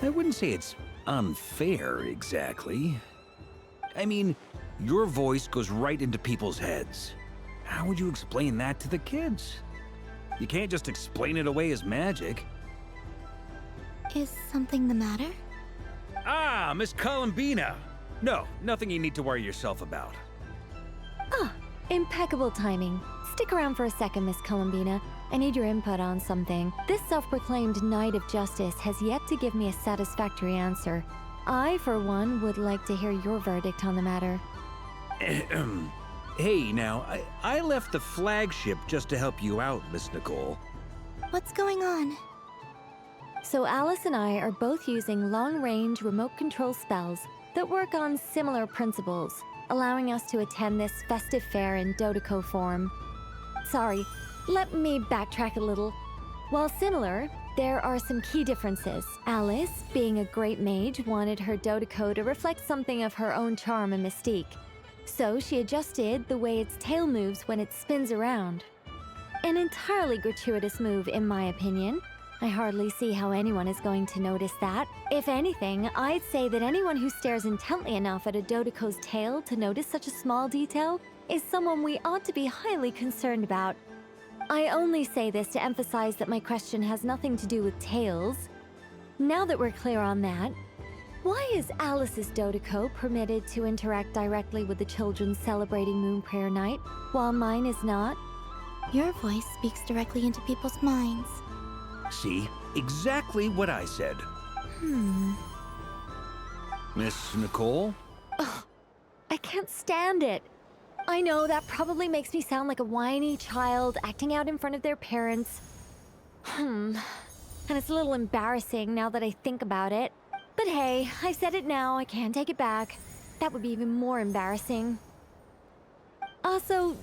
I wouldn't say it's unfair, exactly. I mean, your voice goes right into people's heads. How would you explain that to the kids? You can't just explain it away as magic. Is something the matter? Ah, Miss Columbina! No, nothing you need to worry yourself about. Ah, impeccable timing. Stick around for a second, Miss Columbina. I need your input on something. This self-proclaimed Knight of Justice has yet to give me a satisfactory answer. I, for one, would like to hear your verdict on the matter. Hey, now, I left the flagship just to help you out, Miss Nicole. What's going on? So Alice and I are both using long-range remote control spells that work on similar principles, allowing us to attend this festive fair in Dodeco form. Sorry, let me backtrack a little. While similar, there are some key differences. Alice, being a great mage, wanted her Dodeco to reflect something of her own charm and mystique. So she adjusted the way its tail moves when it spins around. An entirely gratuitous move, in my opinion. I hardly see how anyone is going to notice that. If anything, I'd say that anyone who stares intently enough at a Dodeco's tail to notice such a small detail is someone we ought to be highly concerned about. I only say this to emphasize that my question has nothing to do with tails. Now that we're clear on that, why is Alice's Dodeco permitted to interact directly with the children celebrating Moon Prayer Night, while mine is not? Your voice speaks directly into people's minds. See? Exactly what I said. Miss Nicole? Ugh, I can't stand it. I know that probably makes me sound like a whiny child acting out in front of their parents. And it's a little embarrassing now that I think about it. But hey, I said it now, I can't take it back. That would be even more embarrassing. Also,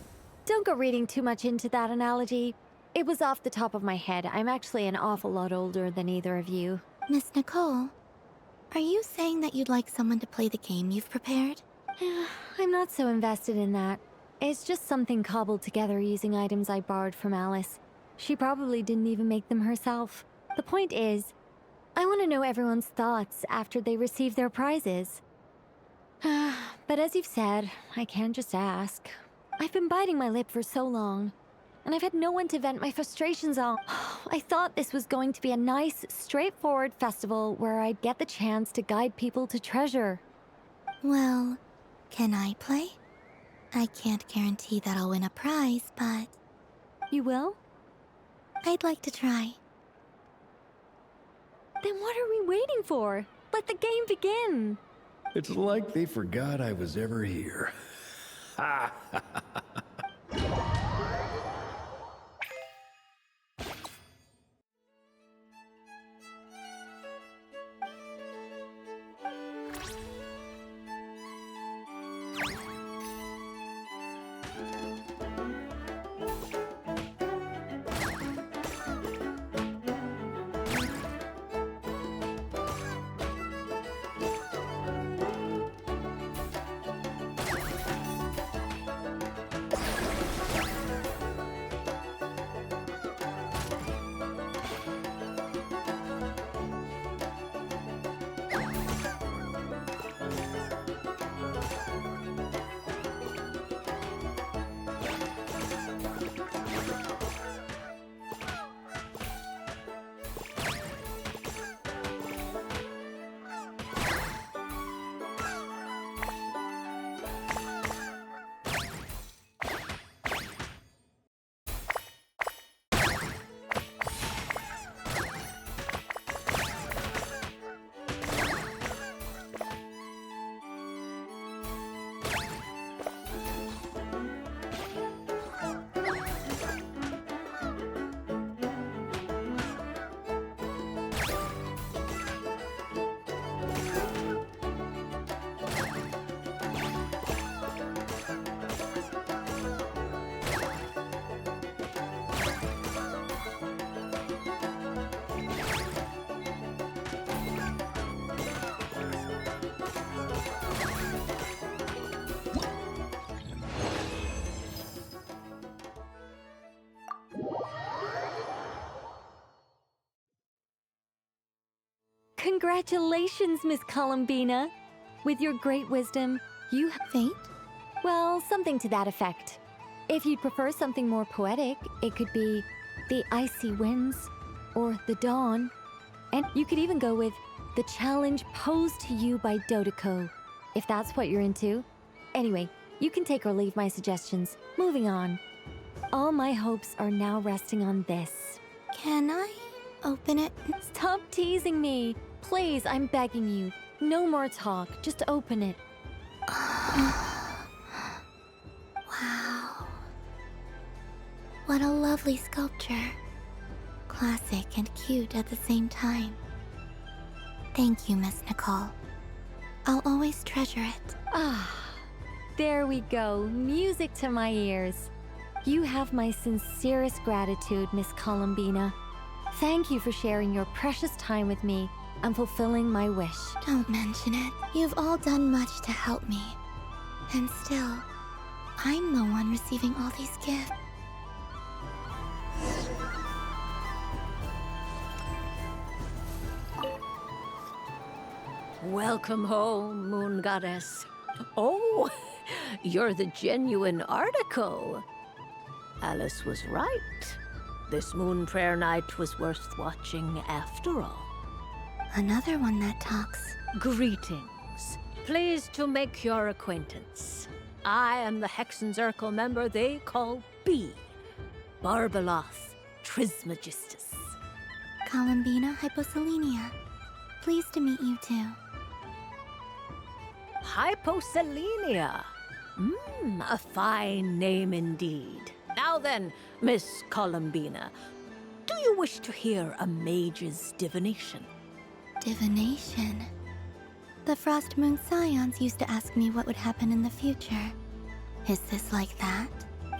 don't go reading too much into that analogy. It was off the top of my head. I'm actually an awful lot older than either of you. Miss Nicole, are you saying that you'd like someone to play the game you've prepared? I'm not so invested in that. It's just something cobbled together using items I borrowed from Alice. She probably didn't even make them herself. The point is, I want to know everyone's thoughts after they receive their prizes. But as you've said, I can't just ask. I've been biting my lip for so long, and I've had no one to vent my frustrations on. I thought this was going to be a nice, straightforward festival where I'd get the chance to guide people to treasure. Well, can I play? I can't guarantee that I'll win a prize, but You will? I'd like to try. Then what are we waiting for? Let the game begin! It's like they forgot I was ever here. Ha! Congratulations, Miss Columbina. With your great wisdom, you have Fate? well, something to that effect. If you'd prefer something more poetic, it could be the icy winds or the dawn. And you could even go with the challenge posed to you by Dodeko, if that's what you're into. Anyway, you can take or leave my suggestions. Moving on. All my hopes are now resting on this. Can I open it? Stop teasing me. Please, I'm begging you. No more talk. Just open it. Wow. What a lovely sculpture. Classic and cute at the same time. Thank you, Miss Nicole. I'll always treasure it. Ah, there we go. Music to my ears. You have my sincerest gratitude, Miss Columbina. Thank you for sharing your precious time with me and fulfilling my wish. Don't mention it. You've all done much to help me. And still, I'm the one receiving all these gifts. Welcome home, Moon Goddess. Oh, you're the genuine article. Alice was right. This moon prayer night was worth watching after all. Another one that talks. Greetings. Pleased to make your acquaintance. I am the Hexenzirkel member they call B. Barbeloth Trismegistus. Columbina Hyposelenia. Pleased to meet you too. Hyposelenia. A fine name indeed. Now then, Miss Columbina, do you wish to hear a mage's divination? Divination. The Frost Moon Scions used to ask me what would happen in the future. Is this like that?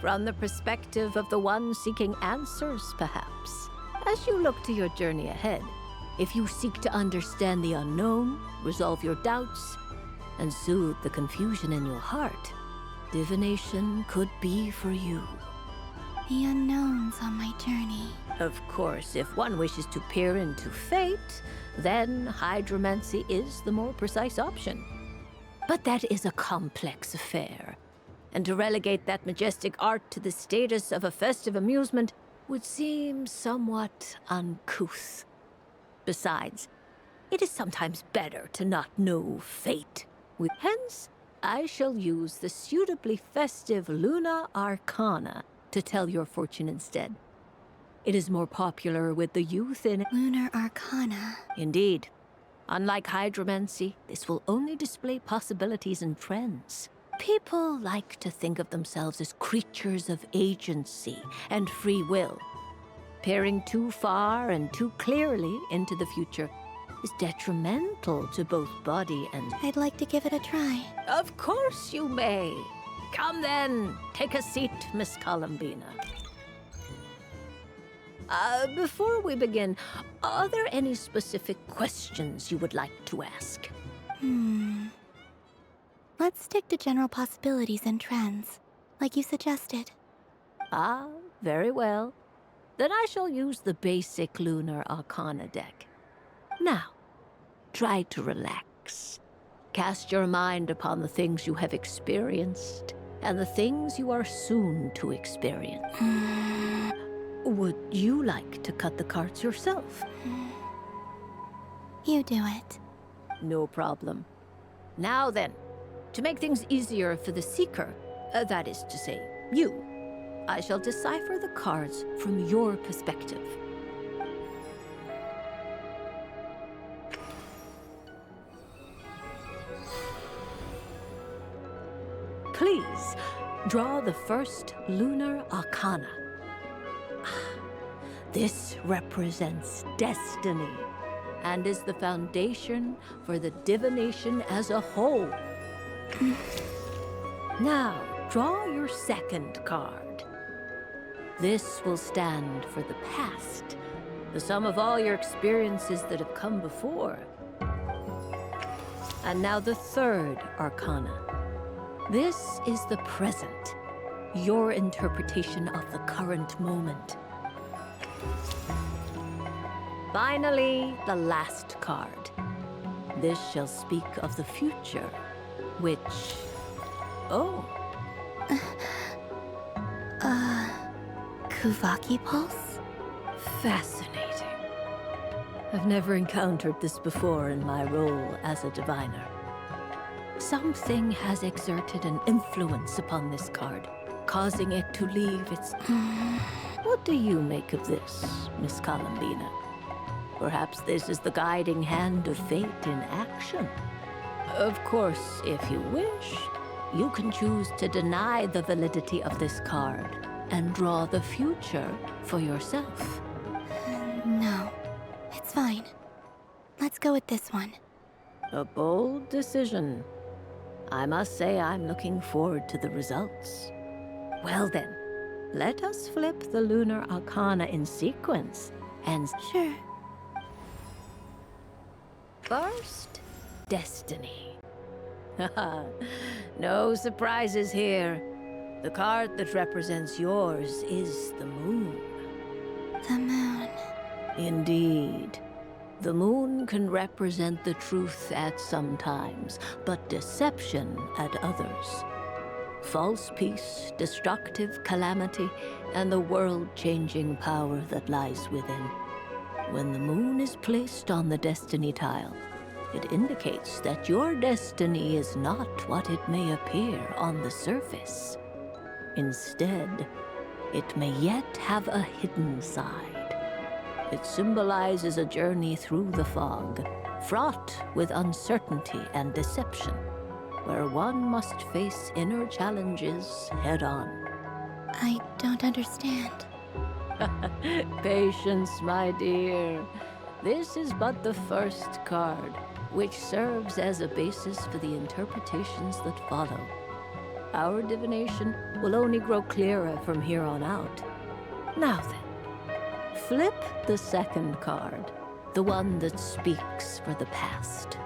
From the perspective of the one seeking answers, perhaps. As you look to your journey ahead, if you seek to understand the unknown, resolve your doubts, and soothe the confusion in your heart, divination could be for you. The unknowns on my journey. Of course, if one wishes to peer into fate, then hydromancy is the more precise option. But that is a complex affair, and to relegate that majestic art to the status of a festive amusement would seem somewhat uncouth. Besides, it is sometimes better to not know fate. Hence, I shall use the suitably festive Luna Arcana to tell your fortune instead. It is more popular with the youth in... Lunar Arcana. Indeed. Unlike hydromancy, this will only display possibilities and trends. People like to think of themselves as creatures of agency and free will. Peering too far and too clearly into the future is detrimental to both body and... I'd like to give it a try. Of course you may. Come then, take a seat, Miss Columbina. Before we begin, are there any specific questions you would like to ask? Let's stick to general possibilities and trends, like you suggested. Ah, very well. Then I shall use the basic Lunar Arcana deck. Now, try to relax. Cast your mind upon the things you have experienced and the things you are soon to experience. Would you like to cut the cards yourself? You do it. No problem. Now then, to make things easier for the seeker, that is to say, you, I shall decipher the cards from your perspective. Please, draw the first Lunar Arcana. This represents destiny and is the foundation for the divination as a whole. Now, draw your second card. This will stand for the past, the sum of all your experiences that have come before. And now the third Arcana. This is the present, your interpretation of the current moment. Finally, the last card. This shall speak of the future, which... Oh, Kuvaki Pulse? fascinating. I've never encountered this before in my role as a diviner. Something has exerted an influence upon this card, causing it to leave its... What do you make of this, Miss Columbina? Perhaps this is the guiding hand of fate in action. Of course, if you wish, you can choose to deny the validity of this card and draw the future for yourself. No, it's fine. Let's go with this one. A bold decision. I must say I'm looking forward to the results. Well then, let us flip the Lunar Arcana in sequence and... Sure. First, Destiny. No surprises here. The card that represents yours is the Moon. The moon. Indeed. The moon can represent the truth at some times, but deception at others. False peace, destructive calamity, and the world-changing power that lies within. When the moon is placed on the destiny tile, it indicates that your destiny is not what it may appear on the surface. Instead, it may yet have a hidden side. It symbolizes a journey through the fog, fraught with uncertainty and deception, where one must face inner challenges head-on. I don't understand. Patience, my dear. This is but the first card, which serves as a basis for the interpretations that follow. Our divination will only grow clearer from here on out. Now then, flip the second card, the one that speaks for the past.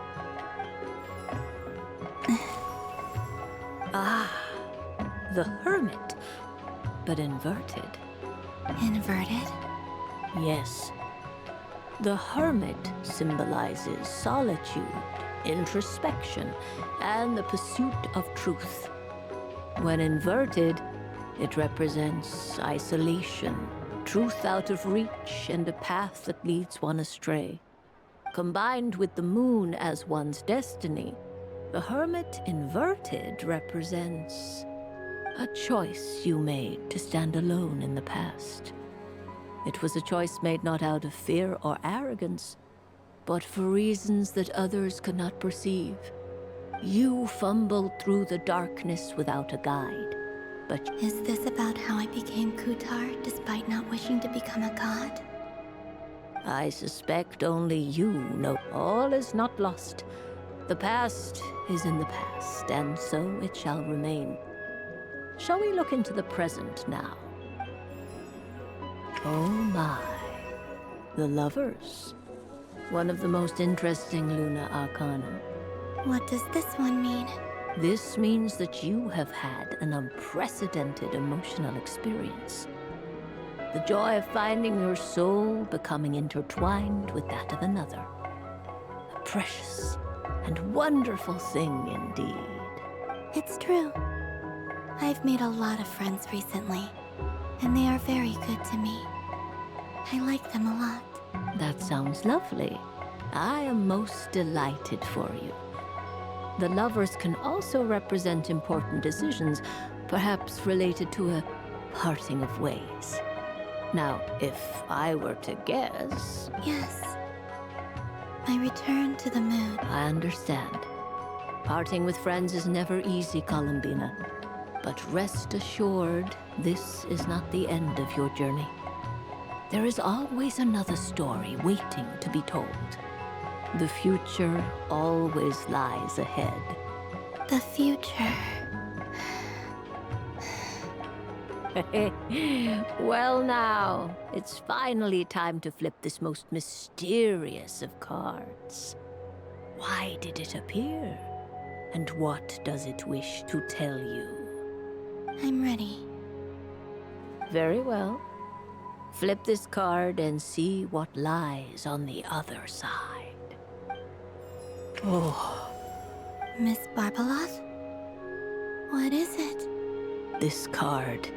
Ah, the Hermit, but inverted. Inverted? Yes. The Hermit symbolizes solitude, introspection, and the pursuit of truth. When inverted, it represents isolation, truth out of reach, and a path that leads one astray. Combined with the moon as one's destiny, the Hermit inverted represents a choice you made to stand alone in the past. It was a choice made not out of fear or arrogance, but for reasons that others could not perceive. You fumbled through the darkness without a guide, but... Is this about how I became Kutar despite not wishing to become a god? I suspect only you know all is not lost. The past is in the past, and so it shall remain. Shall we look into the present now? Oh my. The Lovers. One of the most interesting Lunar Arcana. What does this one mean? This means that you have had an unprecedented emotional experience. The joy of finding your soul becoming intertwined with that of another. A precious and wonderful thing indeed. It's true. I've made a lot of friends recently, and they are very good to me. I like them a lot. That sounds lovely. I am most delighted for you. The Lovers can also represent important decisions, perhaps related to a parting of ways. Now, if I were to guess... Yes. My return to the moon. I understand. Parting with friends is never easy, Columbina. But rest assured, this is not the end of your journey. There is always another story waiting to be told. The future always lies ahead. The future. Well now, it's finally time to flip this most mysterious of cards. Why did it appear? And what does it wish to tell you? I'm ready. Very well. Flip this card and see what lies on the other side. Oh, Miss Barbeloth? What is it? this card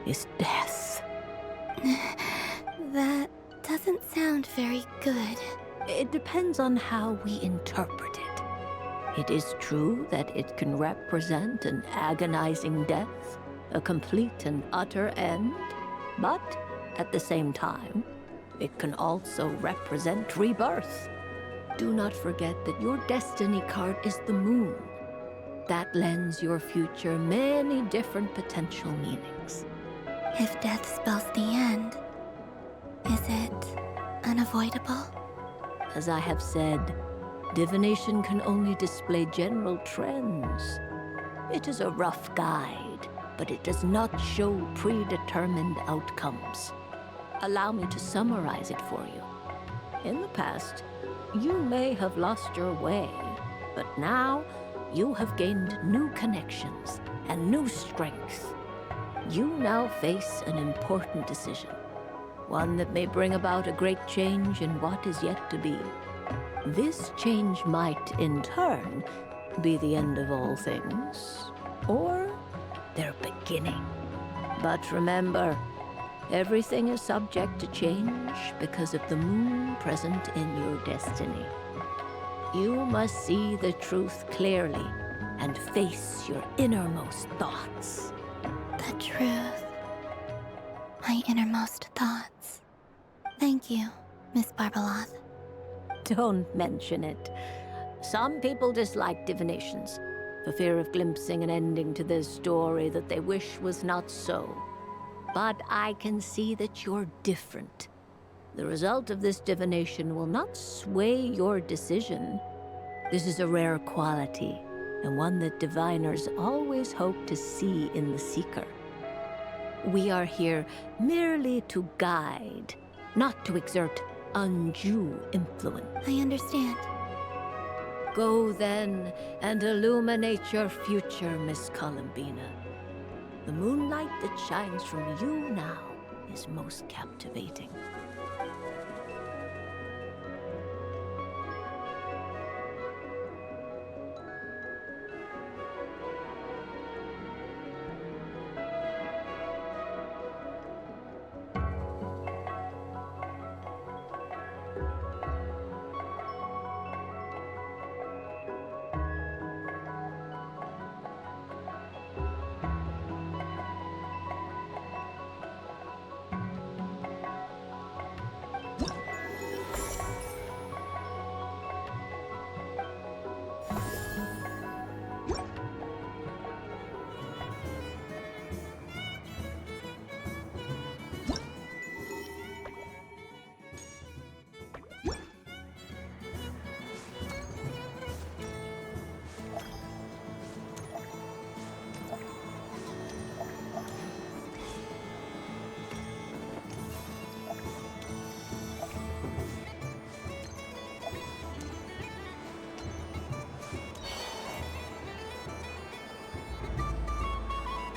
is death. That doesn't sound very good. It depends on how we interpret it. It is true that it can represent an agonizing death, a complete and utter end, but at the same time, it can also represent rebirth. Do not forget that your destiny card is the moon. That lends your future many different potential meanings. If death spells the end, is it unavoidable? As I have said, divination can only display general trends. It is a rough guide, but it does not show predetermined outcomes. Allow me to summarize it for you. In the past, you may have lost your way, but now you have gained new connections and new strength. You now face an important decision, one that may bring about a great change in what is yet to be. This change might, in turn, be the end of all things, or their beginning. But remember, everything is subject to change because of the moon present in your destiny. You must see the truth clearly and face your innermost thoughts. The truth. My innermost thoughts. Thank you, Miss Barbeloth. Don't mention it. Some people dislike divinations, for fear of glimpsing an ending to their story that they wish was not so. But I can see that you're different. The result of this divination will not sway your decision. This is a rare quality, and one that diviners always hope to see in the seeker. We are here merely to guide, not to exert undue influence. I understand. Go then and illuminate your future, Miss Columbina. The moonlight that shines from you now is most captivating.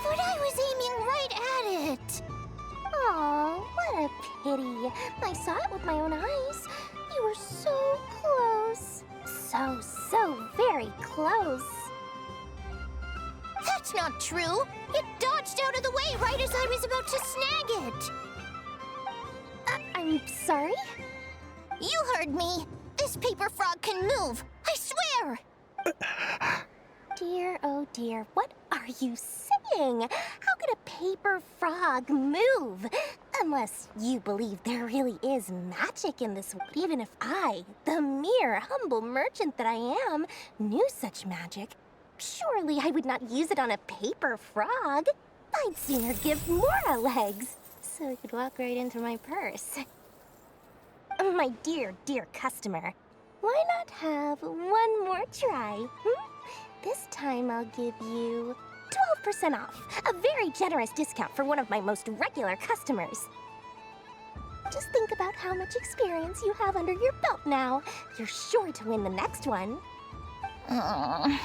But I was aiming right at it! Aw, what a pity. I saw it with my own eyes. You were so close. So very close. That's not true! It dodged out of the way right as I was about to snag it! I'm sorry? You heard me! This paper frog can move! I swear! Dear, oh dear, what are you saying? How could a paper frog move? Unless you believe there really is magic in this world. Even if I, the mere humble merchant that I am, knew such magic, surely I would not use it on a paper frog. I'd sooner give Mora legs, so it could walk right into my purse. My dear, dear customer, why not have one more try? This time I'll give you 12% off, a very generous discount for one of my most regular customers. Just think about how much experience you have under your belt now. You're sure to win the next one. Darn,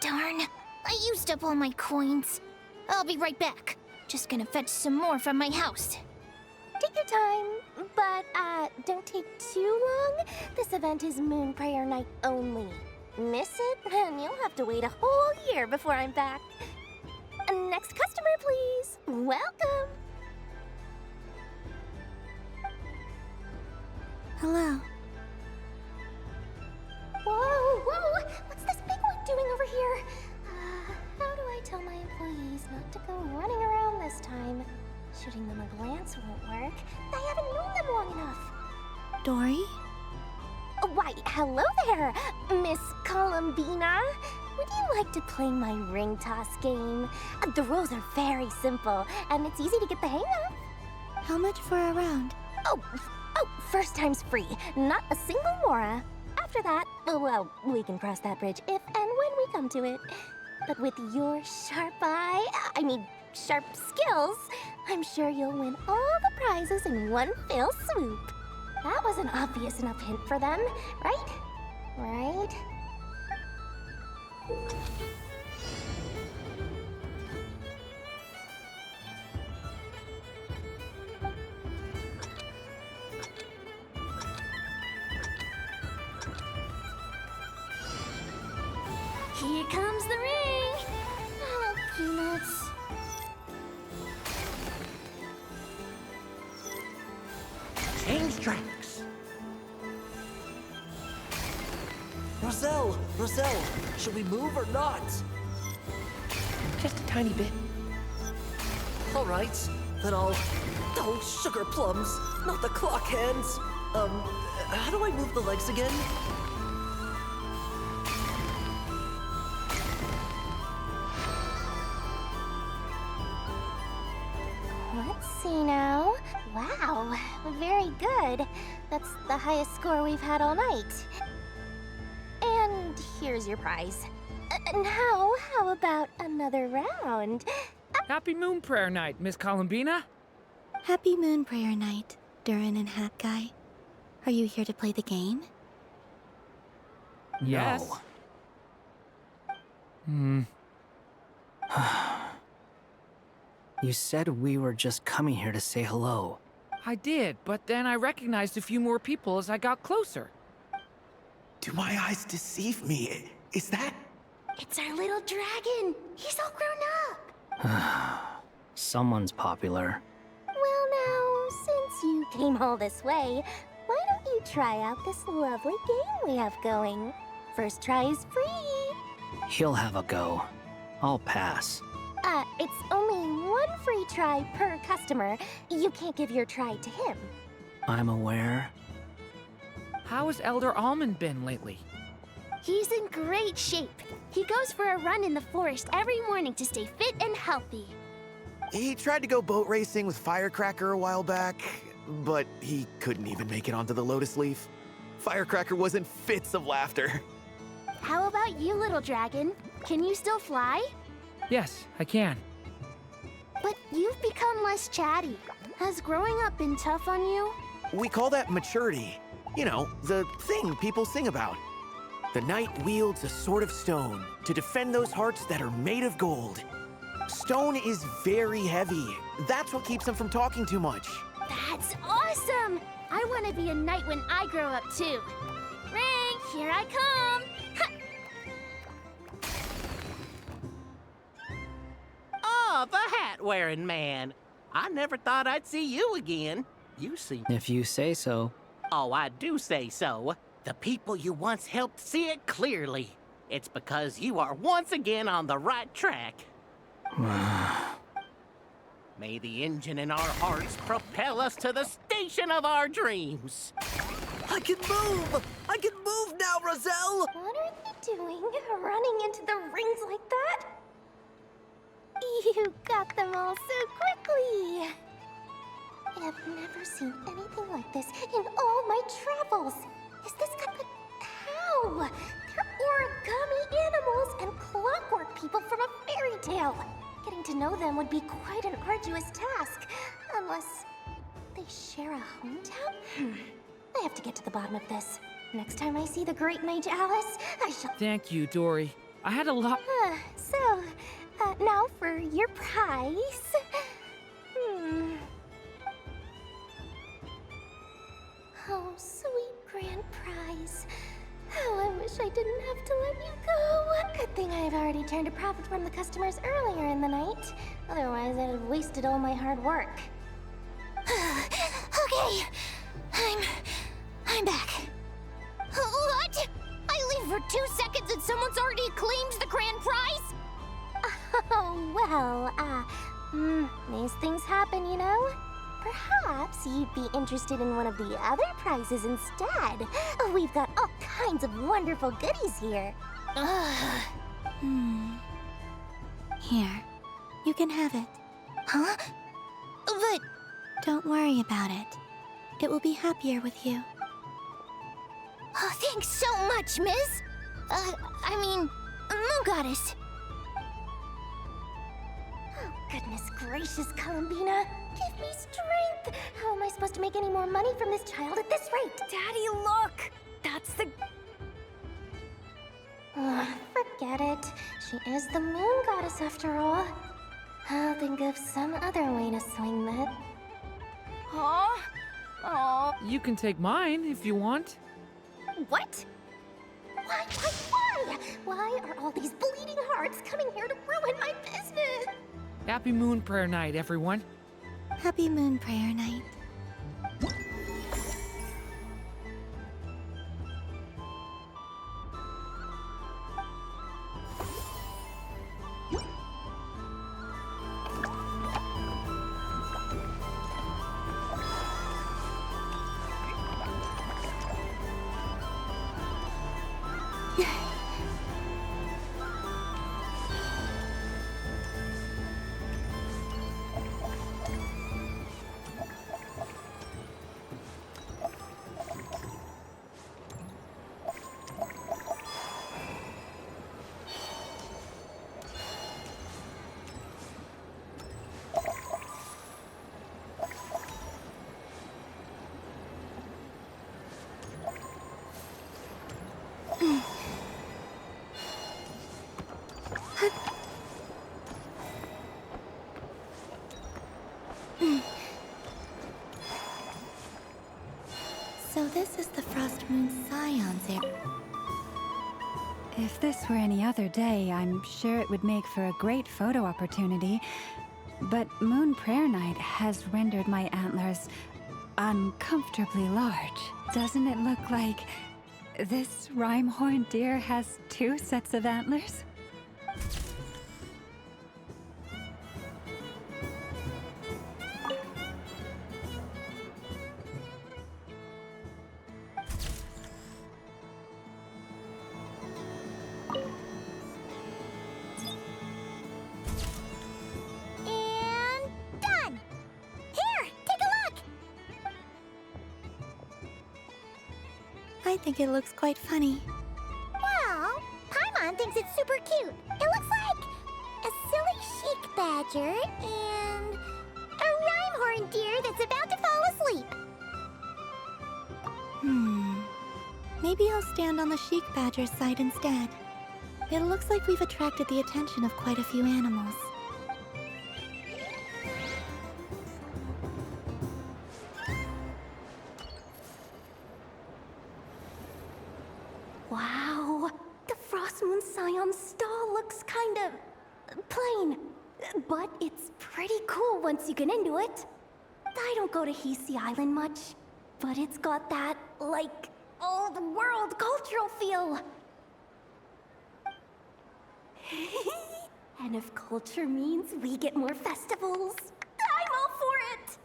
I used up all my coins. I'll be right back. Just gonna fetch some more from my house. take your time, but don't take too long. This event is Moon Prayer Night only. Miss it, and you'll have to wait a whole year before I'm back. Next customer, please. Welcome. Hello. Whoa! What's this big one doing over here? How do I tell my employees not to go running around this time? Shooting them a glance won't work. I haven't known them long enough. Dory? Why, hello there, Miss Columbina. Would you like to play my ring toss game? The rules are very simple, and it's easy to get the hang of. How much for a round? Oh, first time's free. Not a single mora. After that, well, we can cross that bridge if and when we come to it. But with your sharp sharp skills, I'm sure you'll win all the prizes in one fell swoop. That was an obvious enough hint for them, right? Right? Here comes the ring! Oh, peanuts. Change tracks. Roselle, should we move or not? Just a tiny bit. All right, then I'll... Oh, sugar plums, not the clock hands. How do I move the legs again? Let's see now. Wow, very good. That's the highest score we've had all night. And here's your prize. Now, how about another round? Happy Moon Prayer Night, Miss Columbina. Happy Moon Prayer Night, Durin and Hat Guy. Are you here to play the game? Yes. You said we were just coming here to say hello. I did, but then I recognized a few more people as I got closer. Do my eyes deceive me? Is that... It's our little dragon. He's all grown up. Someone's popular. Well now, since you came all this way, why don't you try out this lovely game we have going? First try is free. He'll have a go. I'll pass. It's only one free try per customer. You can't give your try to him. I'm aware. How has Elder Almond been lately? He's in great shape. He goes for a run in the forest every morning to stay fit and healthy. He tried to go boat racing with Firecracker a while back, but he couldn't even make it onto the Lotus Leaf. Firecracker was in fits of laughter. How about you, little dragon? Can you still fly? Yes, I can. But you've become less chatty. Has growing up been tough on you? We call that maturity. You know, the thing people sing about. The knight wields a sword of stone to defend those hearts that are made of gold. Stone is very heavy. That's what keeps him from talking too much. That's awesome! I want to be a knight when I grow up too. Ring, here I come! Ha! Oh, the hat-wearing man. I never thought I'd see you again. You seem... If you say so. Oh, I do say so. The people you once helped see it clearly. It's because you are once again on the right track. May the engine in our hearts propel us to the station of our dreams. I can move! I can move now, Roselle! What are you doing, running into the rings like that? You got them all so quickly! I have never seen anything like this in all my travels. Is this how? They're origami animals and clockwork people from a fairy tale. Getting to know them would be quite an arduous task, unless they share a hometown? I have to get to the bottom of this. Next time I see the great mage Alice, I shall... Thank you, Dory. I had a lot... Now for your prize. prize. Oh, I wish I didn't have to let you go. Good thing I've already turned a profit from the customers earlier in the night. Otherwise, I'd have wasted all my hard work. Okay, I'm back. What? I leave for 2 seconds and someone's already claimed the grand prize? Oh, well, these things happen, you know? Perhaps you'd be interested in one of the other prizes instead. We've got all kinds of wonderful goodies here. Here, you can have it. Huh? But... Don't worry about it. It will be happier with you. Oh, thanks so much, Miss. Moon Goddess. Oh, goodness gracious, Columbina. Give me strength. How am I supposed to make any more money from this child at this rate? Daddy, look! That's the... Forget it. She is the Moon Goddess after all. I'll think of some other way to swing that. Huh? Oh. You can take mine if you want. What? Why? Why are all these bleeding hearts coming here to ruin my business? Happy Moon Prayer Night, everyone. Happy Moon Prayer Night. So this is the Frost Moon Scion's area. If this were any other day, I'm sure it would make for a great photo opportunity. But Moon Prayer Night has rendered my antlers uncomfortably large. Doesn't it look like this rhyme-horned deer has 2 sets of antlers? And done! Here, take a look! I think it looks quite funny. Well, Paimon thinks it's super cute. It looks like a silly chic badger and a rhyme-horned deer that's about to fall asleep. Maybe I'll stand on the Chic Badger's side instead. It looks like we've attracted the attention of quite a few animals. Wow, the Frost Moon Scion stall looks kind of plain, but it's pretty cool once you get into it. I don't go to Hisi Island much, but it's got that, like, old world cultural feel. And if culture means we get more festivals, I'm all for it!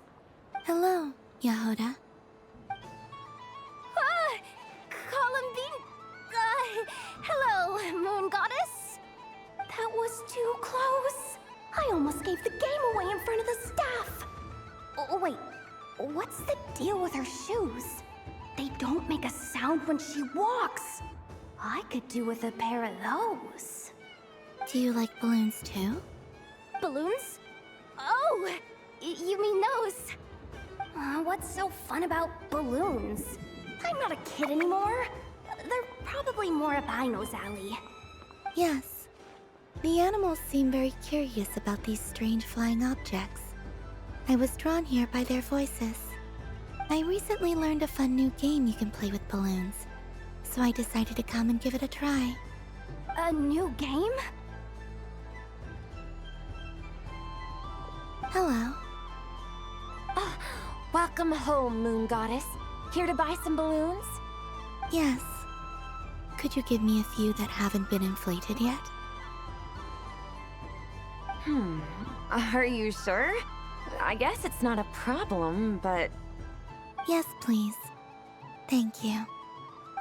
Hello, Yahoda. Hello, Moon Goddess. That was too close. I almost gave the game away in front of the staff. Oh, wait, what's the deal with her shoes? They don't make a sound when she walks. I could do with a pair of those. Do you like balloons too? Balloons? Oh, you mean those? What's so fun about balloons? I'm not a kid anymore. They're probably more up Aino's alley. Yes. The animals seem very curious about these strange flying objects. I was drawn here by their voices. I recently learned a fun new game you can play with balloons. so I decided to come and give it a try. A new game? Hello. Welcome home, Moon Goddess. Here to buy some balloons? Yes. Could you give me a few that haven't been inflated yet? Are you sure? I guess it's not a problem, but... Yes, please. Thank you.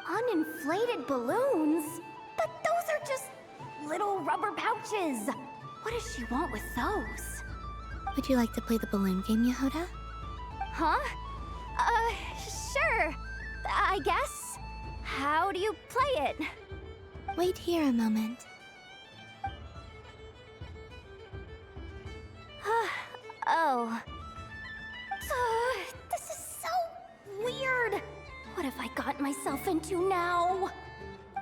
Uninflated balloons? But those are just little rubber pouches. What does she want with those? Would you like to play the balloon game, Yehoda? Huh? Sure. I guess. How do you play it? Wait here a moment. Oh. This is so weird. What have I got myself into now?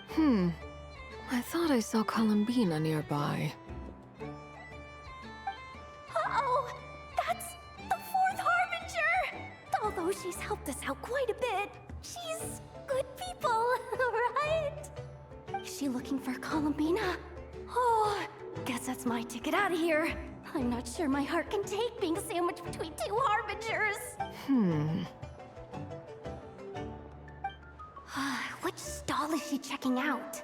I thought I saw Columbina nearby. Uh-oh! That's the fourth Harbinger! Although she's helped us out quite a bit, she's good people, right? Is she looking for Columbina? Oh, guess that's my ticket out of here. I'm not sure my heart can take being sandwiched between two Harbingers. Which stall is she checking out?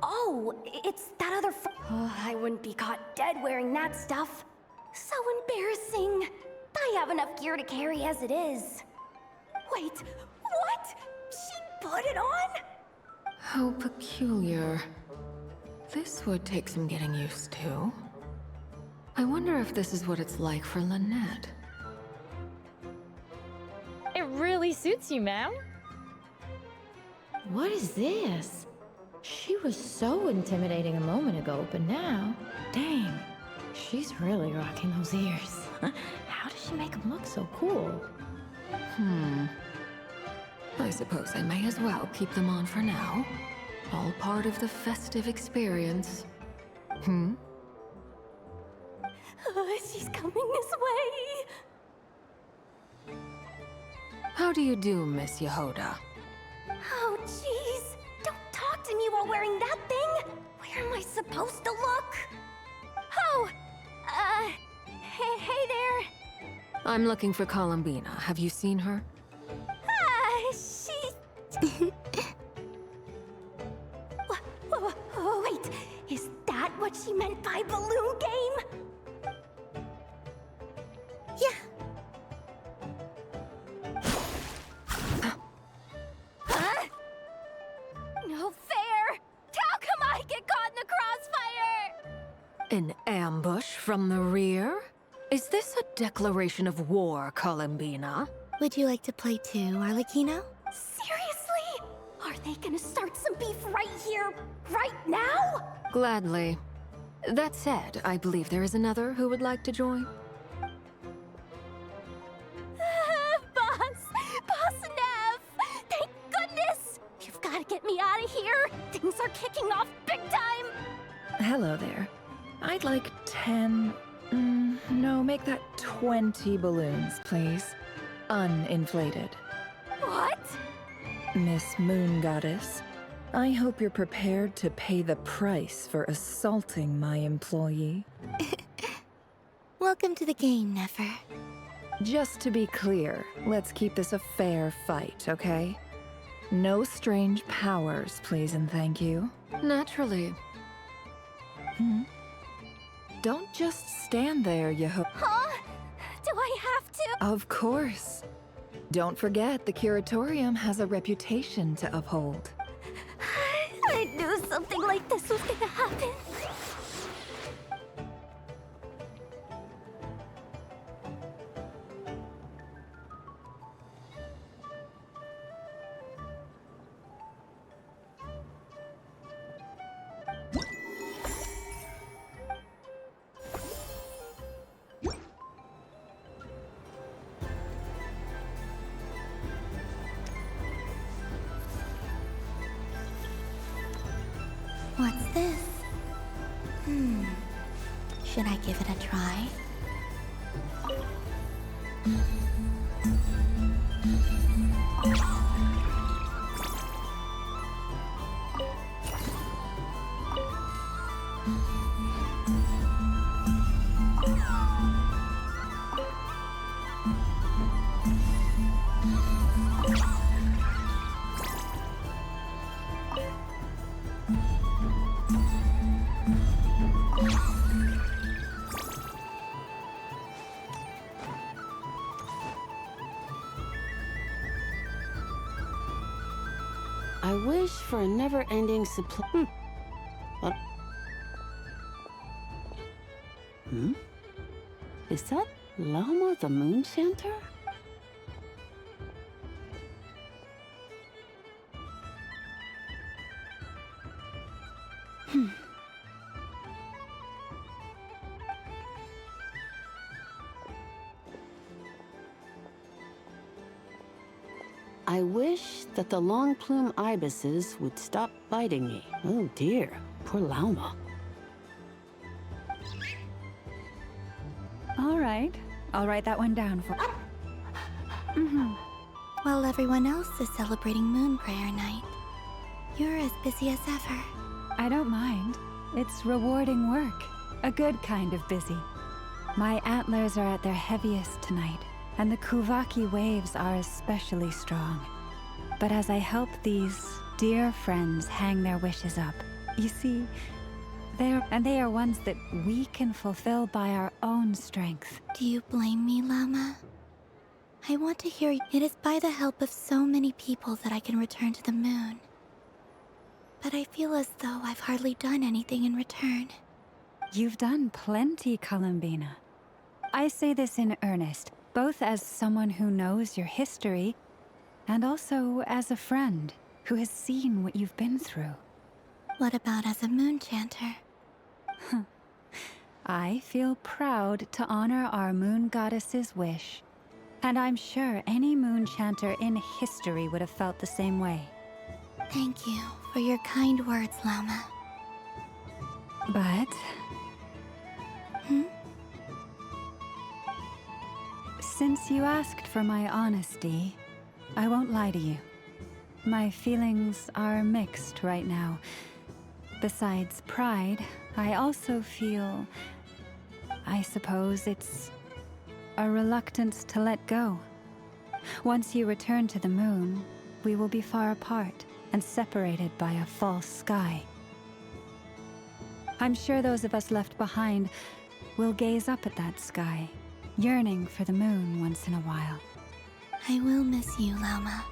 Oh, it's that other I wouldn't be caught dead wearing that stuff. So embarrassing. I have enough gear to carry as it is. Wait, what? She put it on? How peculiar. This would take some getting used to. I wonder if this is what it's like for Lynette. It really suits you, ma'am. What is this? She was so intimidating a moment ago, but now, dang, she's really rocking those ears. How does she make them look so cool? I suppose I may as well keep them on for now. All part of the festive experience. She's coming this way. How do you do, Miss Yehoda? Oh, jeez. Don't talk to me while wearing that thing. Where am I supposed to look? Oh, hey there. I'm looking for Columbina. Have you seen her? She... Wait, is that what she meant by balloon game? Yeah. Huh? No fair! How come I get caught in the crossfire? An ambush from the rear? Is this a declaration of war, Columbina? Would you like to play too, Arlecchino? Seriously? Are they gonna start some beef right here, right now? Gladly. That said, I believe there is another who would like to join. Boss Nev! Thank goodness! You've got to get me out of here! Things are kicking off big time! Hello there. I'd like 10... no, make that 20 balloons, please. Uninflated. What? Miss Moon Goddess, I hope you're prepared to pay the price for assaulting my employee. Welcome to the game, Nefer. Just to be clear, let's keep this a fair fight, okay? No strange powers, please and thank you. Naturally. Don't just stand there, Yehoda. Huh? Do I have to? Of course. Don't forget, the Curatorium has a reputation to uphold. I knew something like this was gonna happen. What's this? Should I give it a try? I wish for a never-ending supply. Is that Lama the Moon Chanter? I wish that the long plume ibises would stop biting me. Oh dear, poor Lauma. All right, I'll write that one down for. While everyone else is celebrating Moon Prayer Night, you're as busy as ever. I don't mind. It's rewarding work. A good kind of busy. My antlers are at their heaviest tonight, and the Kuvaki waves are especially strong. But as I help these dear friends hang their wishes up, you see, they are ones that we can fulfill by our own strength. Do you blame me, Lama? I want to hear it is by the help of so many people that I can return to the moon. But I feel as though I've hardly done anything in return. You've done plenty, Columbina. I say this in earnest, both as someone who knows your history, and also as a friend who has seen what you've been through. What about as a moon chanter? I feel proud to honor our moon goddess's wish, and I'm sure any moon chanter in history would have felt the same way. Thank you for your kind words, Lama. But... Since you asked for my honesty, I won't lie to you. My feelings are mixed right now. Besides pride, I also feel... I suppose it's a reluctance to let go. Once you return to the moon, we will be far apart and separated by a false sky. I'm sure those of us left behind will gaze up at that sky, yearning for the moon once in a while. I will miss you, Lama.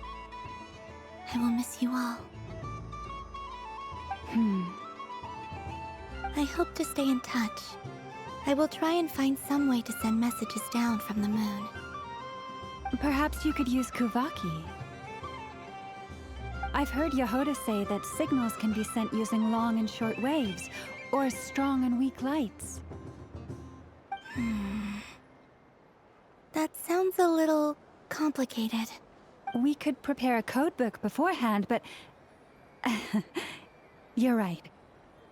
I will miss you all. I hope to stay in touch. I will try and find some way to send messages down from the moon. Perhaps you could use Kuvaki. I've heard Yehoda say that signals can be sent using long and short waves, or strong and weak lights. That sounds a little complicated. We could prepare a codebook beforehand, but... You're right.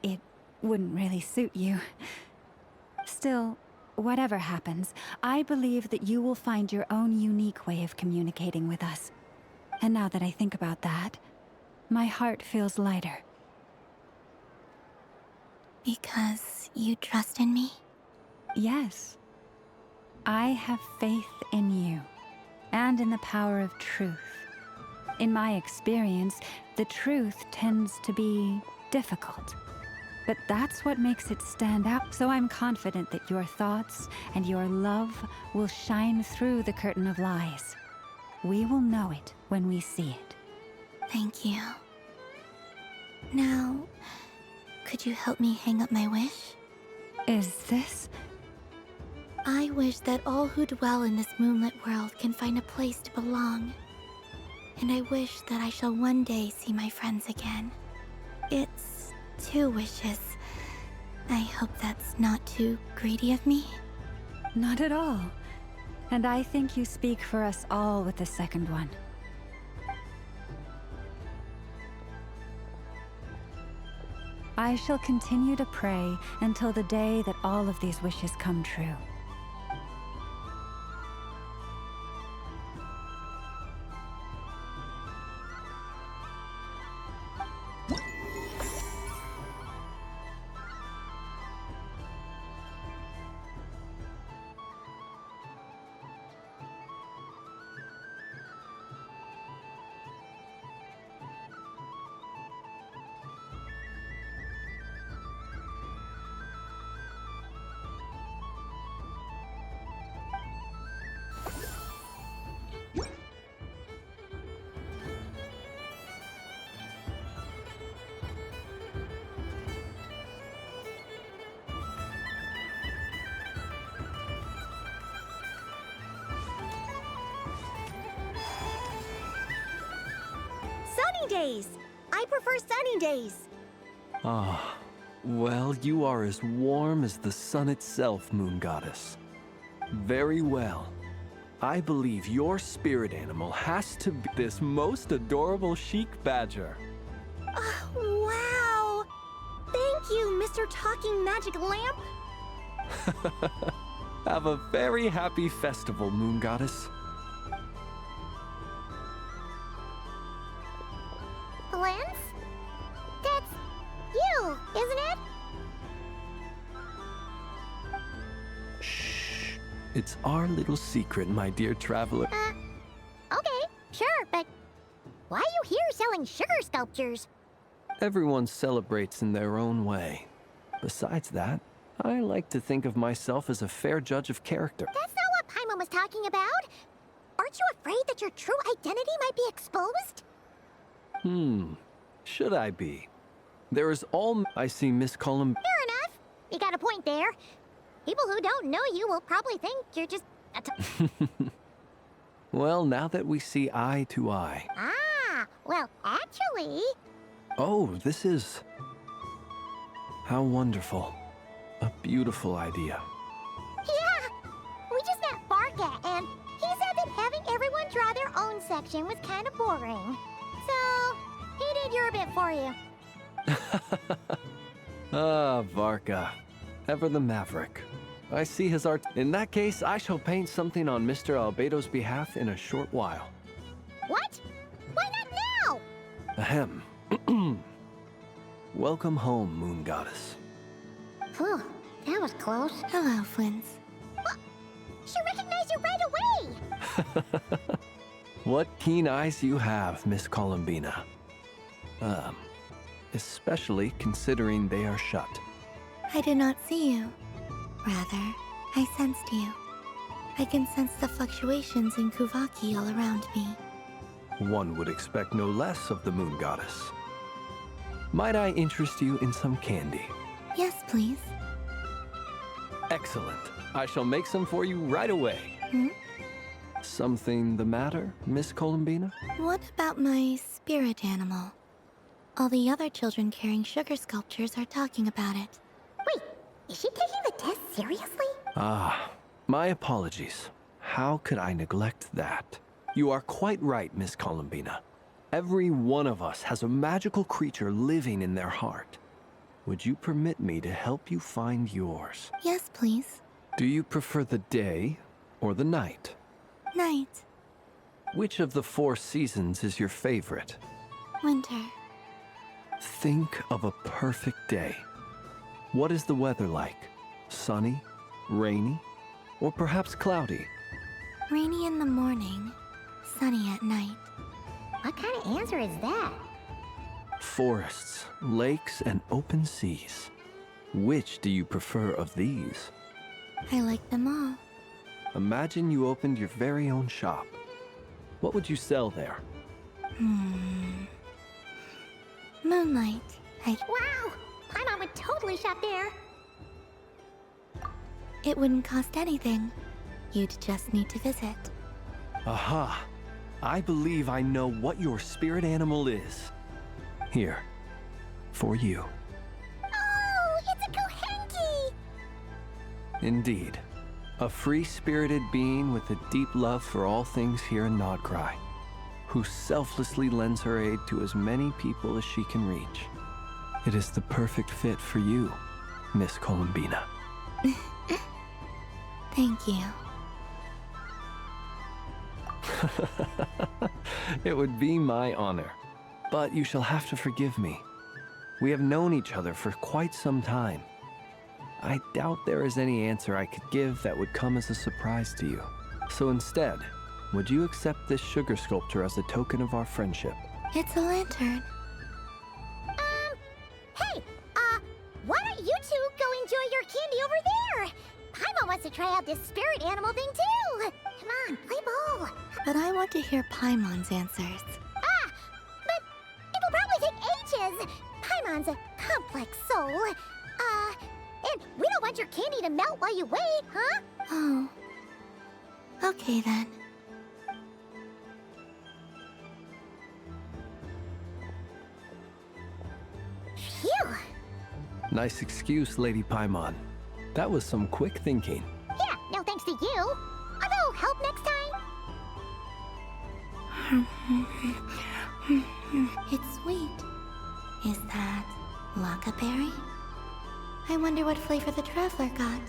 It wouldn't really suit you. Still, whatever happens, I believe that you will find your own unique way of communicating with us. And now that I think about that, my heart feels lighter. Because you trust in me? Yes. I have faith in you, and in the power of truth. In my experience, the truth tends to be difficult. But that's what makes it stand out. So I'm confident that your thoughts and your love will shine through the curtain of lies. We will know it when we see it. Thank you. Now, could you help me hang up my wish? Is this? I wish that all who dwell in this moonlit world can find a place to belong. And I wish that I shall one day see my friends again. It's 2 wishes. I hope that's not too greedy of me. Not at all. And I think you speak for us all with the second one. I shall continue to pray until the day that all of these wishes come true. rainy days. I prefer sunny days. Ah, well, you are as warm as the sun itself, Moon Goddess. Very well. I believe your spirit animal has to be this most adorable chic badger. Wow! Thank you, Mr. Talking Magic Lamp. Have a very happy festival, Moon Goddess. Lance? That's you, isn't it? Shh. It's our little secret, my dear traveler. Okay, sure, but why are you here selling sugar sculptures? Everyone celebrates in their own way. Besides that, I like to think of myself as a fair judge of character. That's not what Paimon was talking about. Aren't you afraid that your true identity might be exposed? Should I be? There is all I see, Miss Cullum. Fair enough. You got a point there. People who don't know you will probably think you're just Well, now that we see eye to eye. Ah, well, actually... Oh, this is... How wonderful. A beautiful idea. Yeah! We just met Barca, and he said that having everyone draw their own section was kind of boring. So, he did your bit for you. Ah, Varka. Ever the maverick. I see his art. In that case, I shall paint something on Mr. Albedo's behalf in a short while. What? Why not now? Ahem. Welcome home, Moon Goddess. Phew, that was close. Hello, Flins. What? She recognized you right away! What keen eyes you have, Miss Columbina. Especially considering they are shut. I did not see you. Rather, I sensed you. I can sense the fluctuations in Kuvaki all around me. One would expect no less of the Moon Goddess. Might I interest you in some candy? Yes, please. Excellent. I shall make some for you right away. Something the matter, Miss Columbina? What about my spirit animal? All the other children carrying sugar sculptures are talking about it. Wait, is she taking the test seriously? Ah, my apologies. How could I neglect that? You are quite right, Miss Columbina. Every one of us has a magical creature living in their heart. Would you permit me to help you find yours? Yes, please. Do you prefer the day or the night? Night. Which of the 4 seasons is your favorite? Winter. Think of a perfect day. What is the weather like? Sunny, rainy, or perhaps cloudy? Rainy in the morning, sunny at night. What kind of answer is that? Forests, lakes, and open seas. Which do you prefer of these? I like them all. Imagine you opened your very own shop. What would you sell there? Moonlight. Wow! Paimon would totally shop there. It wouldn't cost anything. You'd just need to visit. Aha! I believe I know what your spirit animal is. Here, for you. Oh, it's a Kohenki! Indeed. A free-spirited being with a deep love for all things here in Nodcry, who selflessly lends her aid to as many people as she can reach. It is the perfect fit for you, Miss Columbina. Thank you. It would be my honor. But you shall have to forgive me. We have known each other for quite some time. I doubt there is any answer I could give that would come as a surprise to you. So instead, would you accept this sugar sculpture as a token of our friendship? It's a lantern. Hey, why don't you two go enjoy your candy over there? Paimon wants to try out this spirit animal thing too. Come on, play ball. But I want to hear Paimon's answers. But it'll probably take ages. Paimon's a complex soul. And we don't want your candy to melt while you wait, huh? Oh. Okay then. Nice excuse, Lady Paimon. That was some quick thinking. Yeah, no thanks to you. Although, help next time. It's sweet. Is that Lockaberry? I wonder what flavor the traveler got.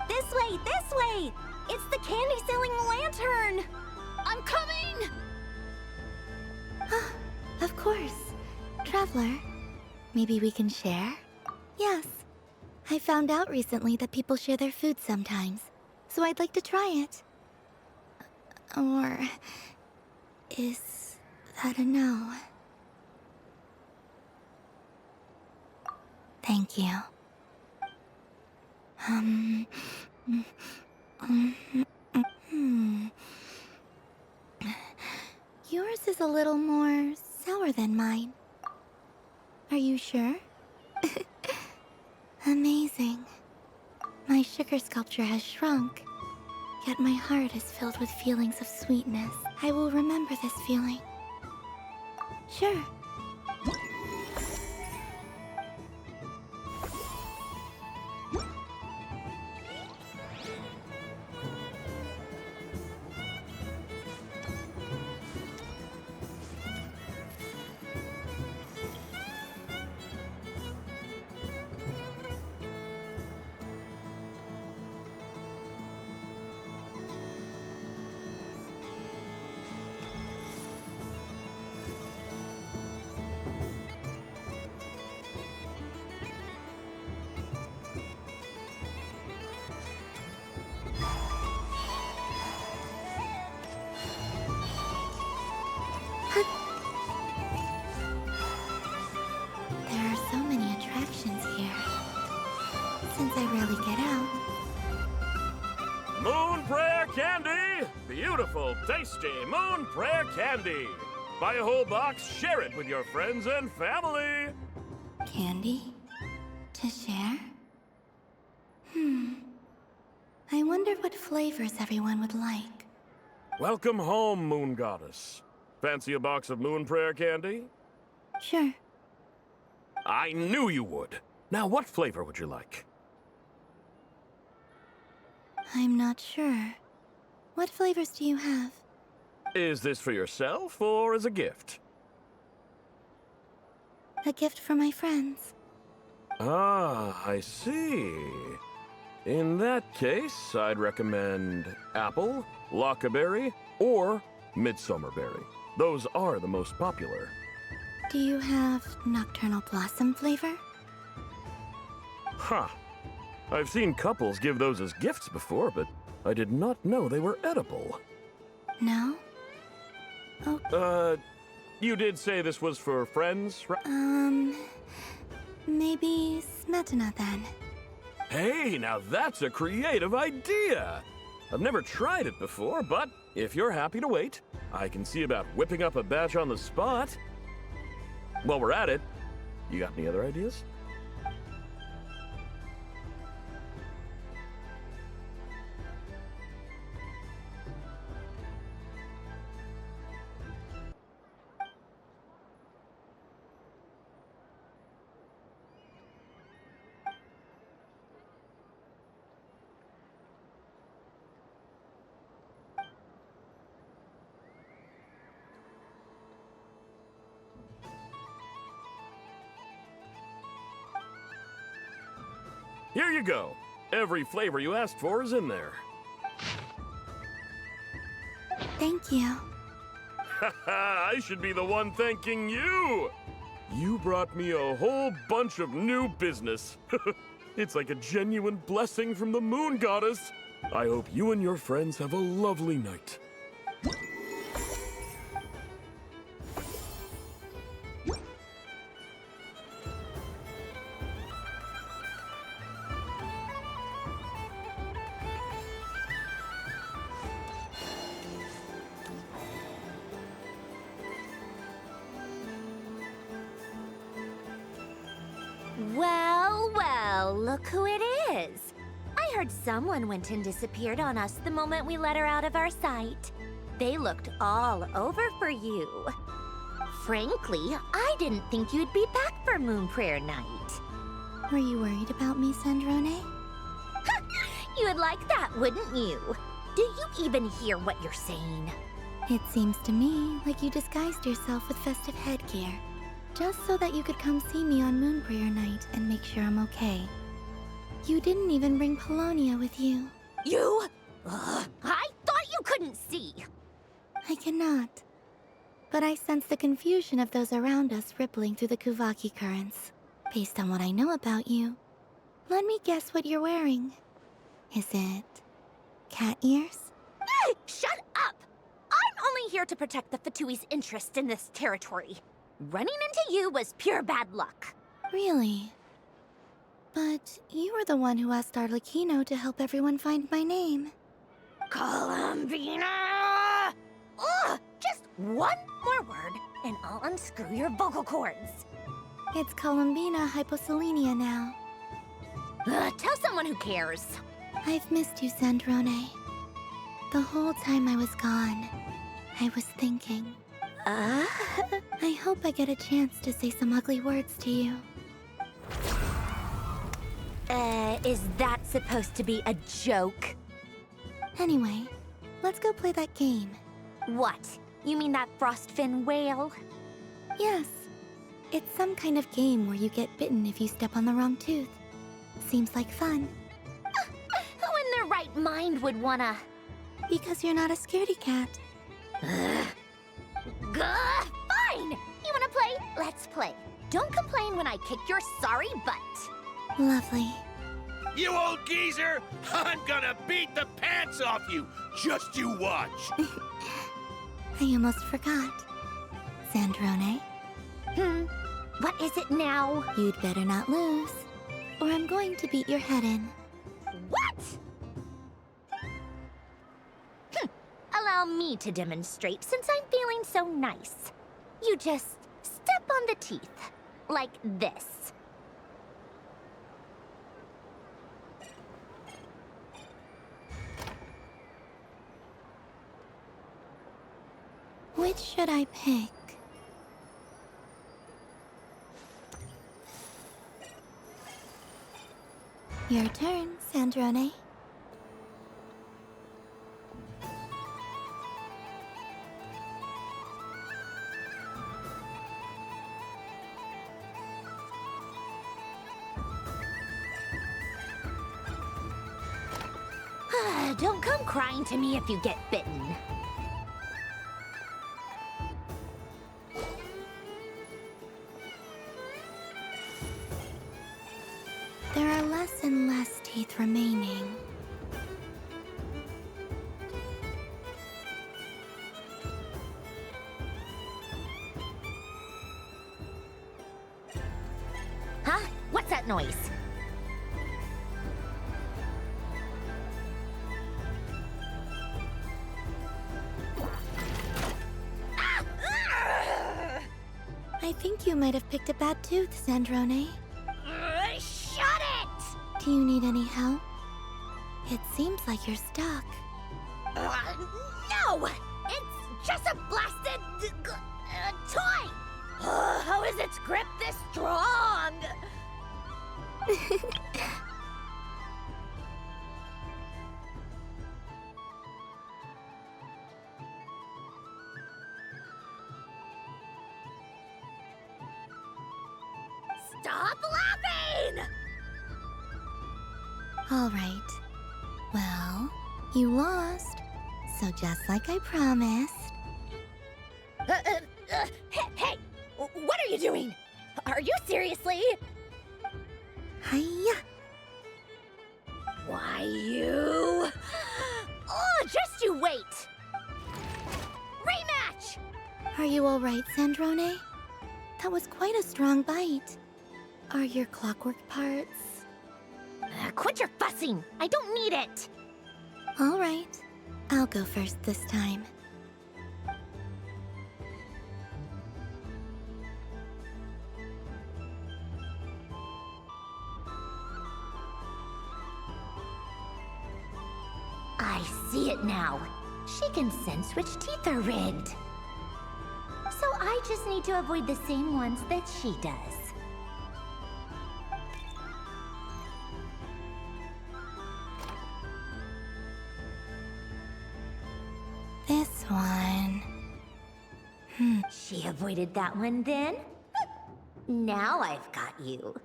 This way, this way! It's the candy-selling lantern! I'm coming! Of course. Traveler, maybe we can share? Yes. I found out recently that people share their food sometimes, so I'd like to try it. Or... is that a no? Thank you. Yours is a little more sour than mine. Are you sure? Amazing. My sugar sculpture has shrunk, yet my heart is filled with feelings of sweetness. I will remember this feeling. Sure. There are so many attractions here. Since I rarely get out. Moon Prayer Candy! Beautiful, tasty Moon Prayer Candy! Buy a whole box, share it with your friends and family! Candy? To share? I wonder what flavors everyone would like. Welcome home, Moon Goddess. Fancy a box of Moon Prayer Candy? Sure. I knew you would. Now, what flavor would you like? I'm not sure. What flavors do you have? Is this for yourself or as a gift? A gift for my friends. Ah, I see. In that case, I'd recommend apple, lockaberry, or midsummerberry. Those are the most popular. Do you have nocturnal blossom flavor? Huh. I've seen couples give those as gifts before, but I did not know they were edible. No? Oh. You did say this was for friends, right? Maybe smetana then. Hey, now that's a creative idea! I've never tried it before, but if you're happy to wait, I can see about whipping up a batch on the spot. While we're at it, you got any other ideas? Here you go. Every flavor you asked for is in there. Thank you. Haha, I should be the one thanking you! You brought me a whole bunch of new business. It's like a genuine blessing from the Moon Goddess. I hope you and your friends have a lovely night. Well, well, look who it is. I heard someone went and disappeared on us the moment we let her out of our sight. They looked all over for you. Frankly, I didn't think you'd be back for Moon Prayer Night. Were you worried about me, Sandrone? You would like that, wouldn't you? Do you even hear what you're saying? It seems to me like you disguised yourself with festive headgear, just so that you could come see me on Moon Prayer Night and make sure I'm okay. You didn't even bring Polonia with you. You? Ugh, I thought you couldn't see. I cannot. But I sense the confusion of those around us rippling through the Kuvaki currents. Based on what I know about you, let me guess what you're wearing. Is it cat ears? Shut up! I'm only here to protect the Fatui's interest in this territory. Running into you was pure bad luck. Really? But you were the one who asked Arlecchino to help everyone find my name. Columbina! Ugh! Just one more word, and I'll unscrew your vocal cords. It's Columbina hyposelenia now. Tell someone who cares. I've missed you, Sandrone. The whole time I was gone, I was thinking. I hope I get a chance to say some ugly words to you. Is that supposed to be a joke? Anyway, let's go play that game. What? You mean that frostfin whale? Yes. It's some kind of game where you get bitten if you step on the wrong tooth. Seems like fun. Who in their right mind would wanna? Because you're not a scaredy cat. Fine! You wanna play? Let's play. Don't complain when I kick your sorry butt. Lovely. You old geezer! I'm gonna beat the pants off you! Just you watch! I almost forgot. Sandrone? What is it now? You'd better not lose, or I'm going to beat your head in. What? Allow me to demonstrate since I'm feeling so nice. You just step on the teeth, like this. Which should I pick? Your turn, Sandrone. Don't come crying to me if you get bitten. There are less and less teeth remaining. Huh? What's that noise? I think you might have picked a bad tooth, Sandrone. Shut it! Do you need any help? It seems like you're stuck. No! It's just a blasted toy! How is its grip this strong? Stop laughing! All right. Well, you lost. So just like I promised. Hey! What are you doing? Are you seriously? Hiya! Why, you... Oh, just you wait! Rematch! Are you all right, Sandrone? That was quite a strong bite. Are your clockwork parts? Quit your fussing! I don't need it! All right. I'll go first this time. I see it now. She can sense which teeth are rigged. So I just need to avoid the same ones that she does. this one. She avoided that one then? Now I've got you.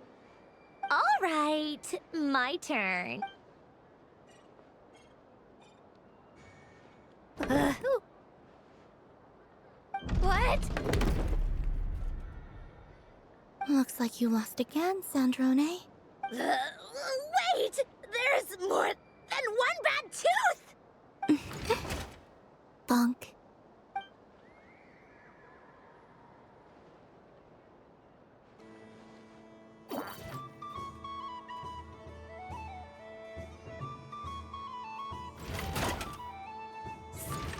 All right, my turn. What? Looks like you lost again, Sandrone. Wait! There's more than one bad tooth! Bonk.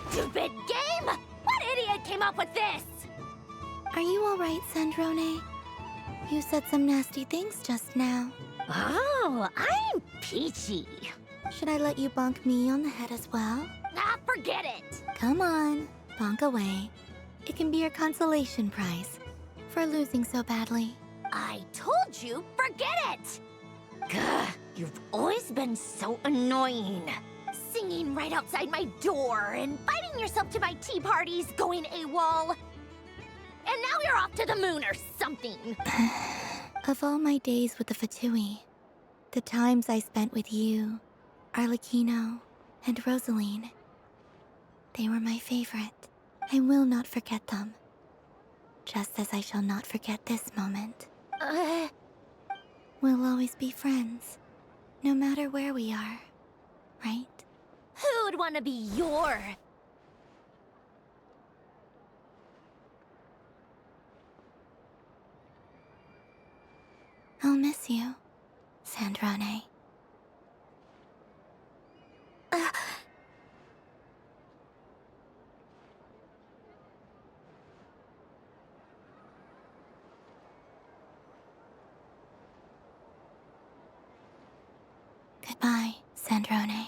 Stupid game! What idiot came up with this? Are you alright, Sandrone? You said some nasty things just now. Oh, I'm peachy. Should I let you bonk me on the head as well? Ah, forget it! Come on, bonk away. It can be your consolation prize for losing so badly. I told you, forget it! Gah, you've always been so annoying. Singing right outside my door, inviting yourself to my tea parties, going AWOL. And now you're off to the moon or something. Of all my days with the Fatui, the times I spent with you, Arlecchino, and Rosaline, they were my favorite. I will not forget them. Just as I shall not forget this moment. We'll always be friends, no matter where we are, right? Who would want to be your... I'll miss you, Sandrone. Goodbye, Sandrone.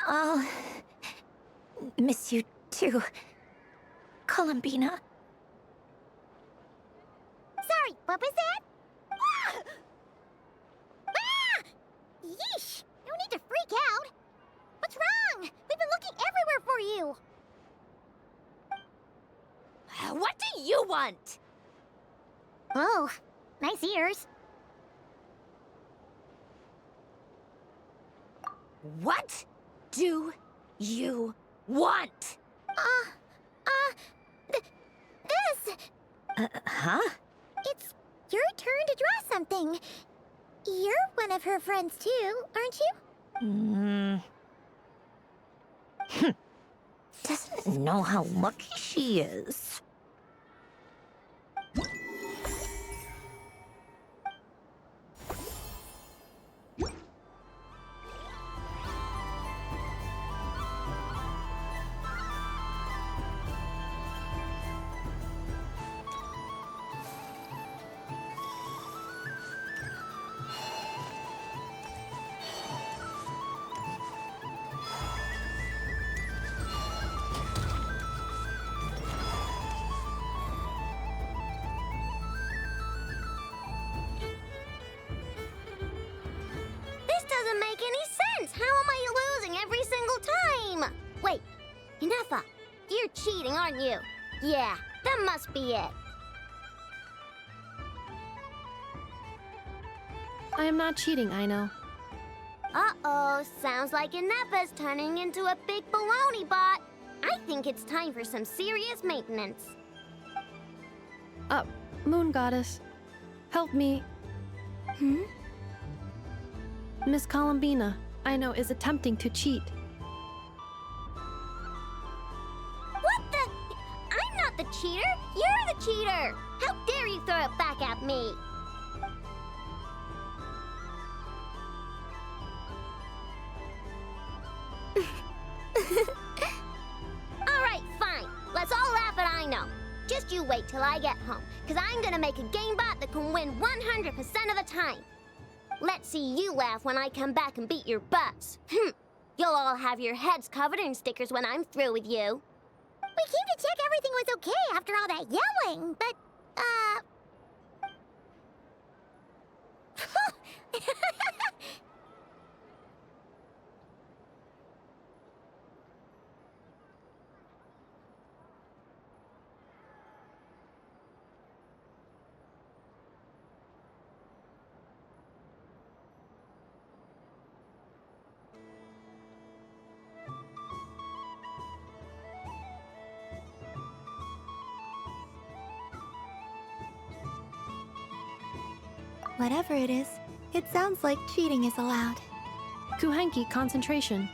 I'll miss you too, Columbina. Sorry, what was that? Ah! Ah! Yeesh! No need to freak out. What's wrong? We've been looking everywhere for you. What do you want? Oh, nice ears. What do you want? This! Huh? It's your turn to draw something. You're one of her friends too, aren't you? Doesn't know how lucky she is. Doesn't make any sense! How am I losing every single time? Wait, Inefa, you're cheating, aren't you? Yeah, that must be it. I am not cheating, I know. Uh-oh, sounds like Inefa's turning into a big baloney bot. I think it's time for some serious maintenance. Moon Goddess, help me. Miss Columbina, I know, is attempting to cheat. What the? I'm not the cheater! You're the cheater! How dare you throw it back at me? Alright, fine. Let's all laugh at I know. Just you wait till I get home, because I'm gonna make a game bot that can win 100% of the time. Let's see you laugh when I come back and beat your butts. You'll all have your heads covered in stickers when I'm through with you. We came to check everything was okay after all that yelling, but, Whatever it is, it sounds like cheating is allowed. Kuhenki concentration.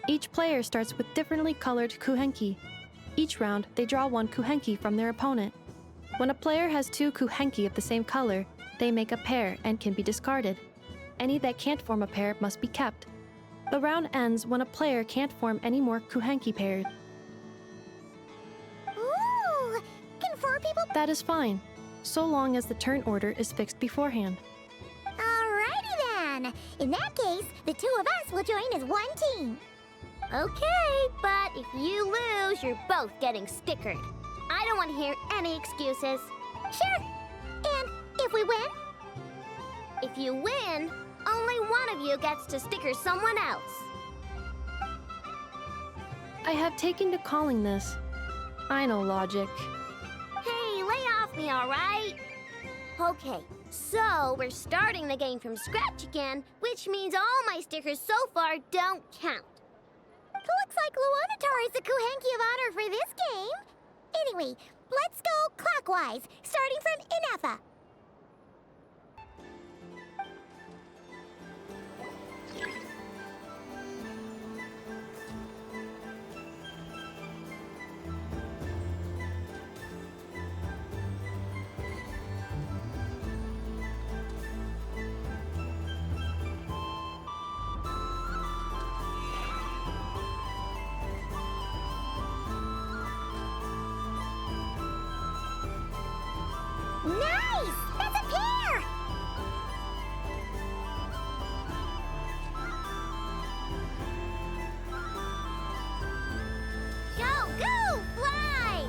Each player starts with differently colored Kuhenki. Each round, they draw one Kuhenki from their opponent. When a player has two Kuhenki of the same color, they make a pair and can be discarded. Any that can't form a pair must be kept. The round ends when a player can't form any more Kuhenki pairs. ooh, can 4 people? That is fine, so long as the turn order is fixed beforehand. Alrighty then. In that case, the 2 of us will join as one team. Okay, but if you lose, you're both getting stickered. I don't want to hear any excuses. Sure. And if we win? If you win, only one of you gets to sticker someone else. I have taken to calling this. I know logic. Hey, lay off me, all right? Okay, so we're starting the game from scratch again, which means all my stickers so far don't count. Looks like Luonatar is the Kuhenki of honor for this game. Anyway, let's go clockwise, starting from Inafa. Nice! That's a pair! Go, go, fly!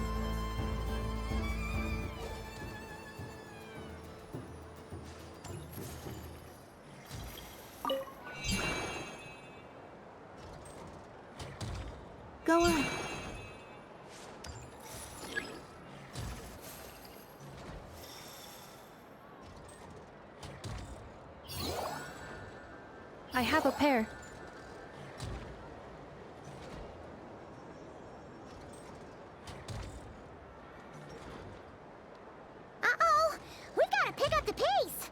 Go on. I have a pair. Uh-oh! We gotta pick up the pace!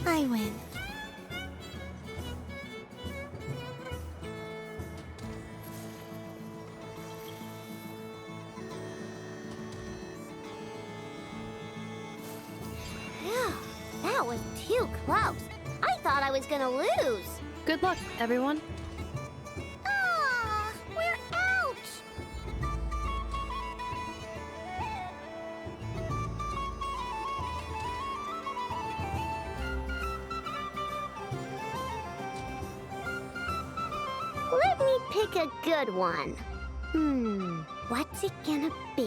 I win. Phew, that was too close. I thought I was gonna lose. Good luck, everyone. Ah, we're out! Let me pick a good one. What's it gonna be?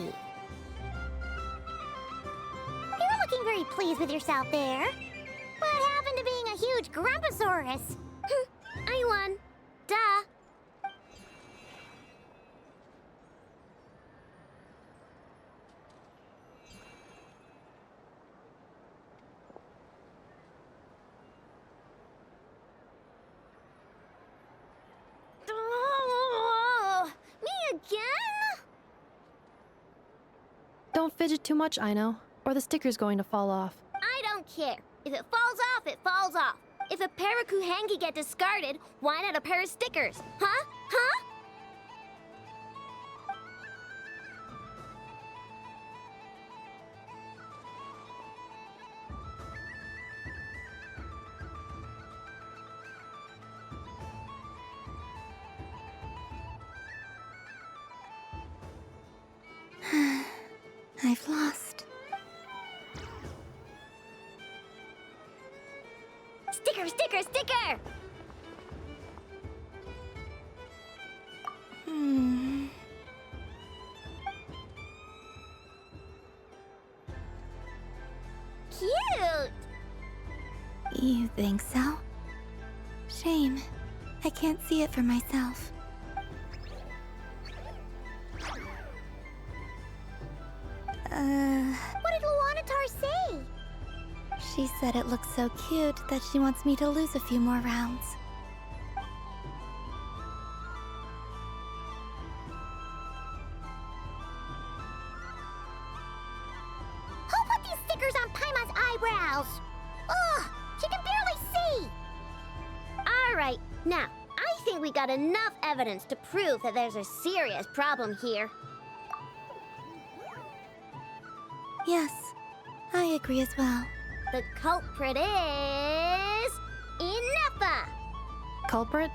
You're looking very pleased with yourself there. What happened to being a huge Grumposaurus? I won. Duh. Oh, me again? Don't fidget too much, Ino, or the sticker's going to fall off. I don't care. If it falls off, it falls off. If a pair of Kuhenki get discarded, why not a pair of stickers? Huh? Huh? I've lost. Sticker, sticker, sticker! Cute! You think so? Shame. I can't see it for myself. What did Luanatar say? She said it looks so cute that she wants me to lose a few more rounds. Who put these stickers on Paimon's eyebrows? Ugh, she can barely see! Alright, now, I think we got enough evidence to prove that there's a serious problem here. Yes, I agree as well. The culprit is... Inefa! Culprit?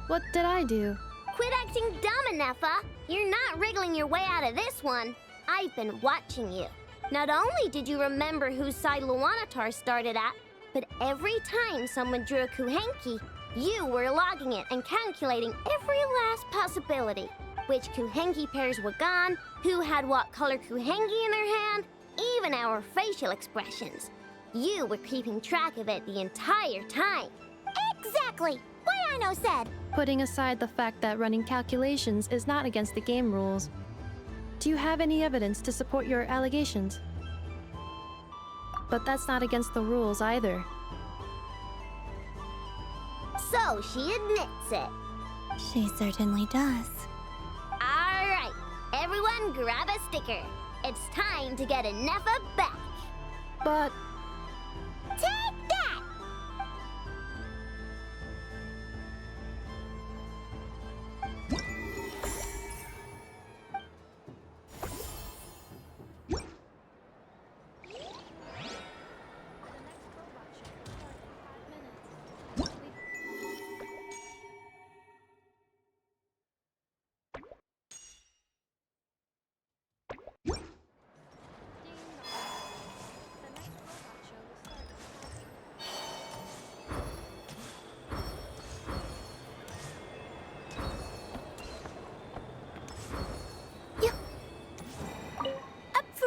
What did I do? Quit acting dumb, Inefa! You're not wriggling your way out of this one. I've been watching you. Not only did you remember whose side Luanatar started at, but every time someone drew a Kuhenki, you were logging it and calculating every last possibility. Which Kuhenki pairs were gone, who had what color Kuhenki in their hand, even our facial expressions. You were keeping track of it the entire time. Exactly! What Aino said! Putting aside the fact that running calculations is not against the game rules, do you have any evidence to support your allegations? But that's not against the rules either. So she admits it. She certainly does. Alright, everyone grab a sticker. It's time to get Inefa back. But... Take that!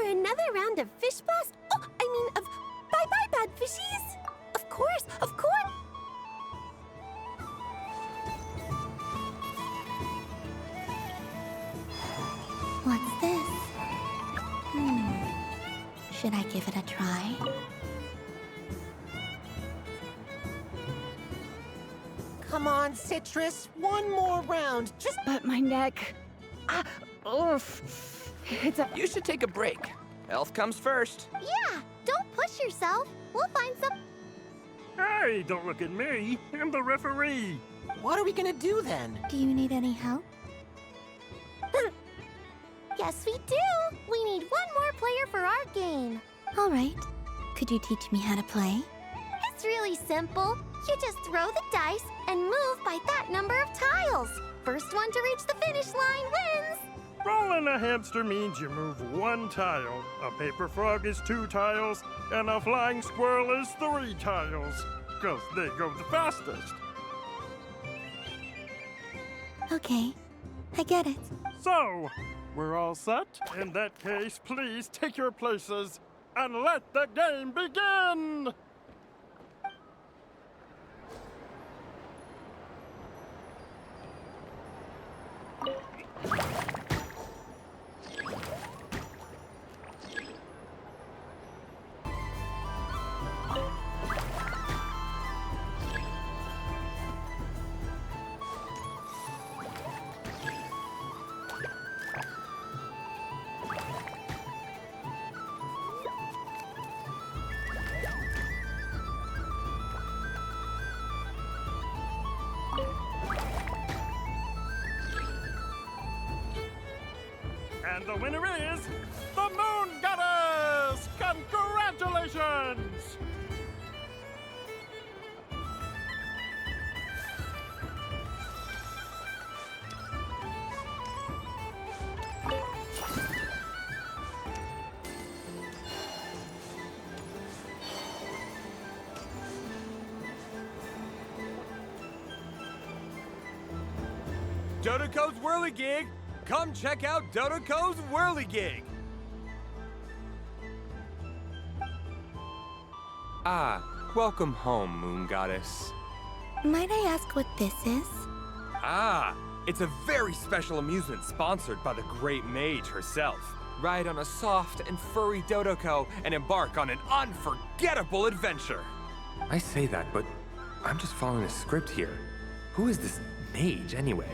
Another round of fish blast? Oh, I mean of bye-bye bad fishies! Of course, of course! What's this? Should I give it a try? Come on, Citrus. One more round. Just... But my neck... oof. You should take a break. Health comes first. Yeah, don't push yourself. We'll find some... Hey, don't look at me. I'm the referee. What are we gonna do then? Do you need any help? Yes, we do. We need one more player for our game. All right. Could you teach me how to play? It's really simple. You just throw the dice and move by that number of tiles. First one to reach the finish line wins. Rolling a hamster means you move one tile. A paper frog is 2 tiles, and a flying squirrel is 3 tiles. 'Cause they go the fastest. Okay, I get it. So, we're all set? In that case, please take your places and let the game begin! And the winner is the Moon Goddess! Congratulations! Dodoco's Whirligig! Come check out Dodoco's Whirligig! Ah, welcome home, Moon Goddess. Might I ask what this is? Ah, it's a very special amusement sponsored by the great mage herself. Ride on a soft and furry Dodoco and embark on an unforgettable adventure. I say that, but I'm just following a script here. Who is this mage, anyway?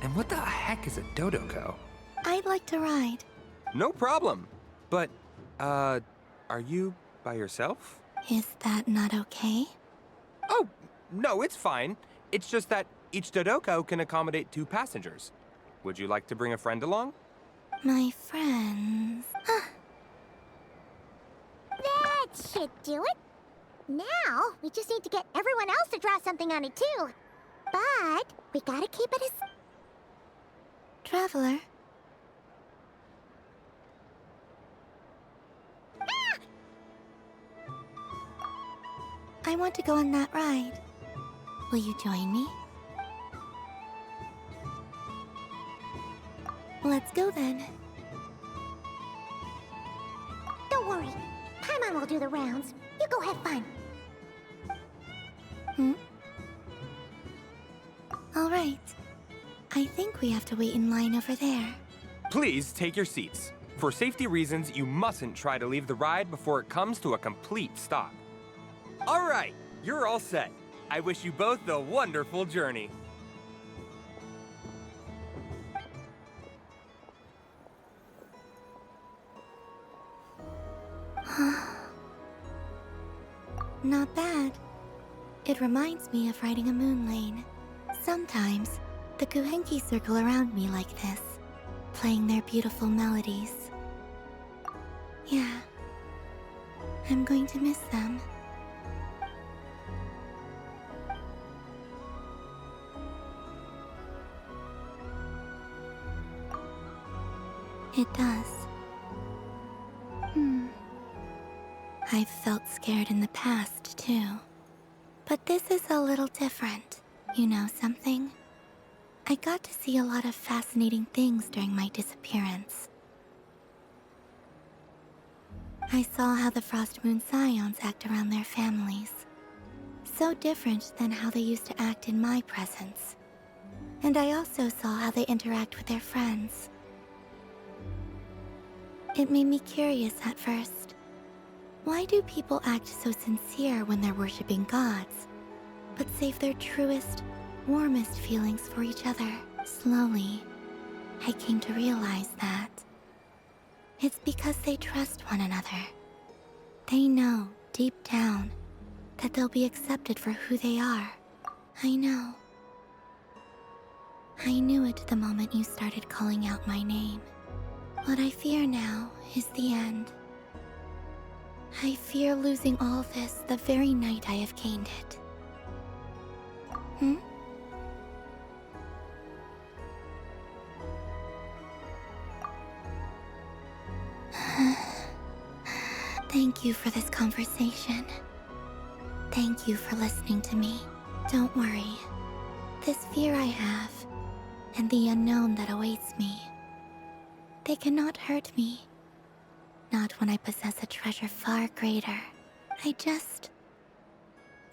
And what the heck is a Dodoco? I'd like to ride. No problem. But, are you by yourself? Is that not okay? Oh, no, it's fine. It's just that each Dodoco can accommodate 2 passengers. Would you like to bring a friend along? My friends. That should do it. Now, we just need to get everyone else to draw something on it too. But we gotta keep it as... Traveler. Ah! I want to go on that ride. Will you join me? Let's go then. Don't worry. Paimon will do the rounds. You go have fun. All right. I think we have to wait in line over there. Please take your seats. For safety reasons, you mustn't try to leave the ride before it comes to a complete stop. All right, you're all set. I wish you both a wonderful journey. Not bad. It reminds me of riding a moon lane. Sometimes, the Kuhenki circle around me like this, playing their beautiful melodies. Yeah, I'm going to miss them. It does. I've felt scared in the past, too. But this is a little different. You know something? I got to see a lot of fascinating things during my disappearance. I saw how the Frost Moon Scions act around their families. So different than how they used to act in my presence. And I also saw how they interact with their friends. It made me curious at first. Why do people act so sincere when they're worshipping gods, but save their truest, warmest feelings for each other? Slowly, I came to realize that it's because they trust one another. They know, deep down, that they'll be accepted for who they are. I know. I knew it the moment you started calling out my name. What I fear now is the end. I fear losing all this the very night I have gained it. Thank you for this conversation. Thank you for listening to me. Don't worry. This fear I have, and the unknown that awaits me, they cannot hurt me. Not when I possess a treasure far greater. I just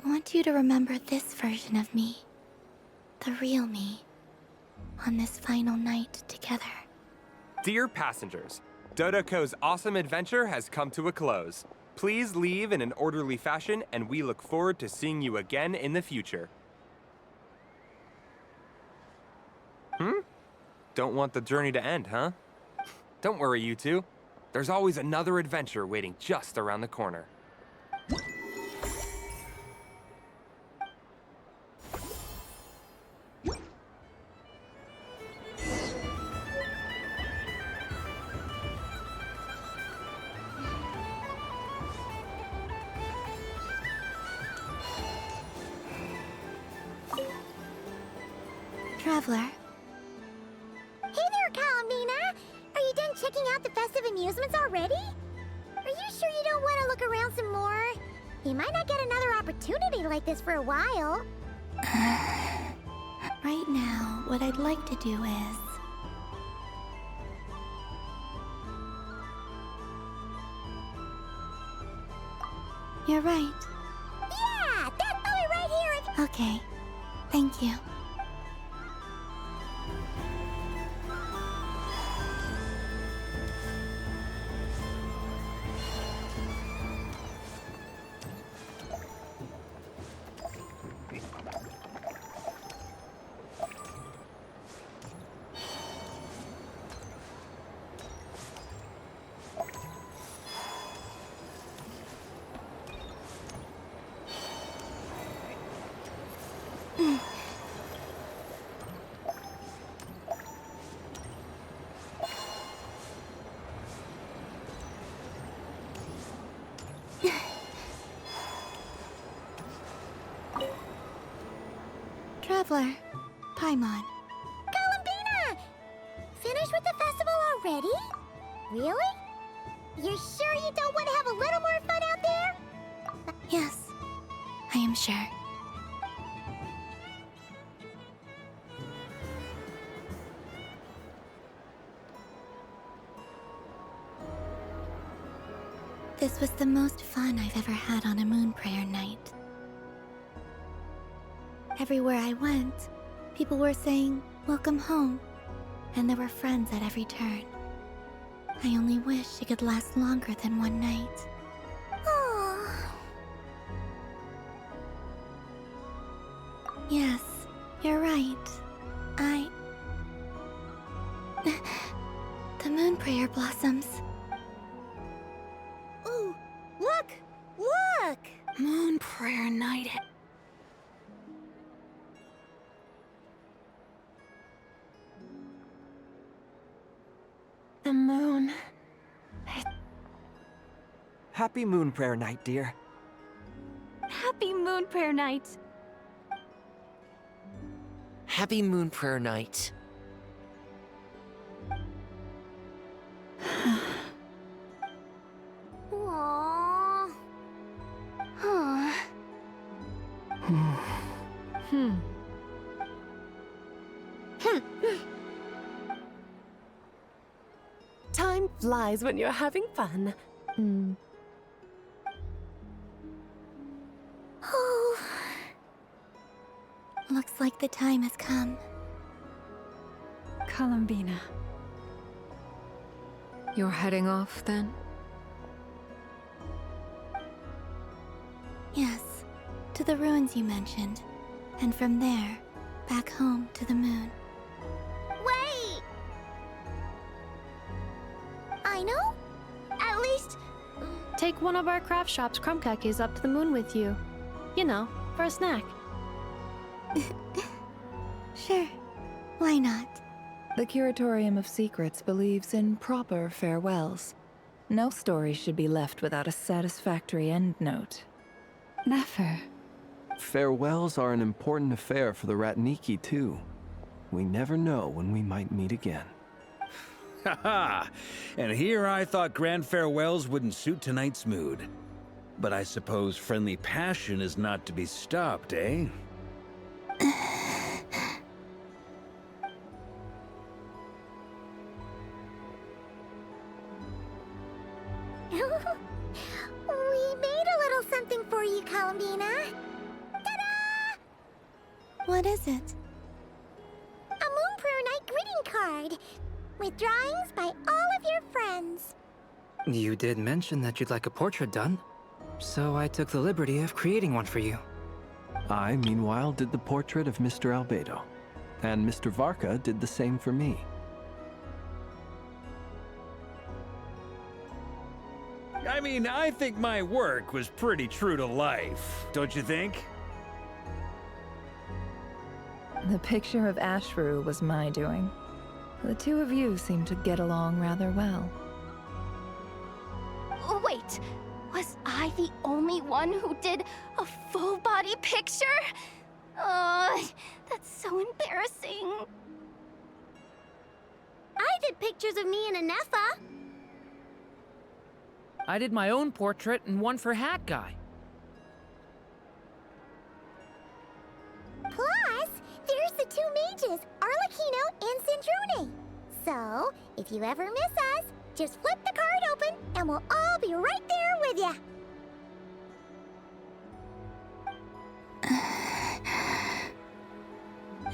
want you to remember this version of me, the real me, on this final night together. Dear passengers, Dodoco's awesome adventure has come to a close. Please leave in an orderly fashion, and we look forward to seeing you again in the future. Don't want the journey to end, huh? Don't worry, you two. There's always another adventure waiting just around the corner. Traveler. Hey there, Kalamina! Are you done checking out the festive amusements already? Are you sure you don't want to look around some more? You might not get another opportunity like this for a while. Right now, what I'd like to do is... You're right. Yeah, that boy right here is... Okay, thank you. Traveler, Paimon. Columbina! Finished with the festival already? Really? You're sure you don't want to have a little more fun out there? Yes, I am sure. This was the most fun I've ever had on a moon prayer night. Everywhere I went, people were saying, "Welcome home," and there were friends at every turn. I only wish it could last longer than one night. Yes, you're right. The moon prayer blossoms. Ooh, look! Look! Moon prayer night. The moon. Happy Moon Prayer Night, dear. Happy Moon Prayer Night. Happy Moon Prayer Night. Aww. Huh. Time flies when you're having fun. Oh. Looks like the time has come. Columbina. You're heading off, then? Yes, to the ruins you mentioned. And from there, back home to the moon. Wait! I know? At least... Take one of our craft shop's crumb cookies up to the moon with you. You know, for a snack. Sure, why not? The Curatorium of Secrets believes in proper farewells. No story should be left without a satisfactory endnote. Never. Farewells are an important affair for the Ratniki, too. We never know when we might meet again. Haha! And here I thought grand farewells wouldn't suit tonight's mood. But I suppose friendly passion is not to be stopped, eh? We made a little something for you, Columbina. Ta-da! What is it? A Moon Prayer Night greeting card. With drawings by all of your friends. You did mention that you'd like a portrait done, so I took the liberty of creating one for you. I, meanwhile, did the portrait of Mr. Albedo, and Mr. Varka did the same for me. I mean, I think my work was pretty true to life, don't you think? The picture of Ashru was my doing. The two of you seem to get along rather well. Wait, was I the only one who did a full-body picture? That's so embarrassing. I did pictures of me and Anefa. I did my own portrait and one for Hat Guy. Plus, there's the two you ever miss us, just flip the card open and we'll all be right there with you.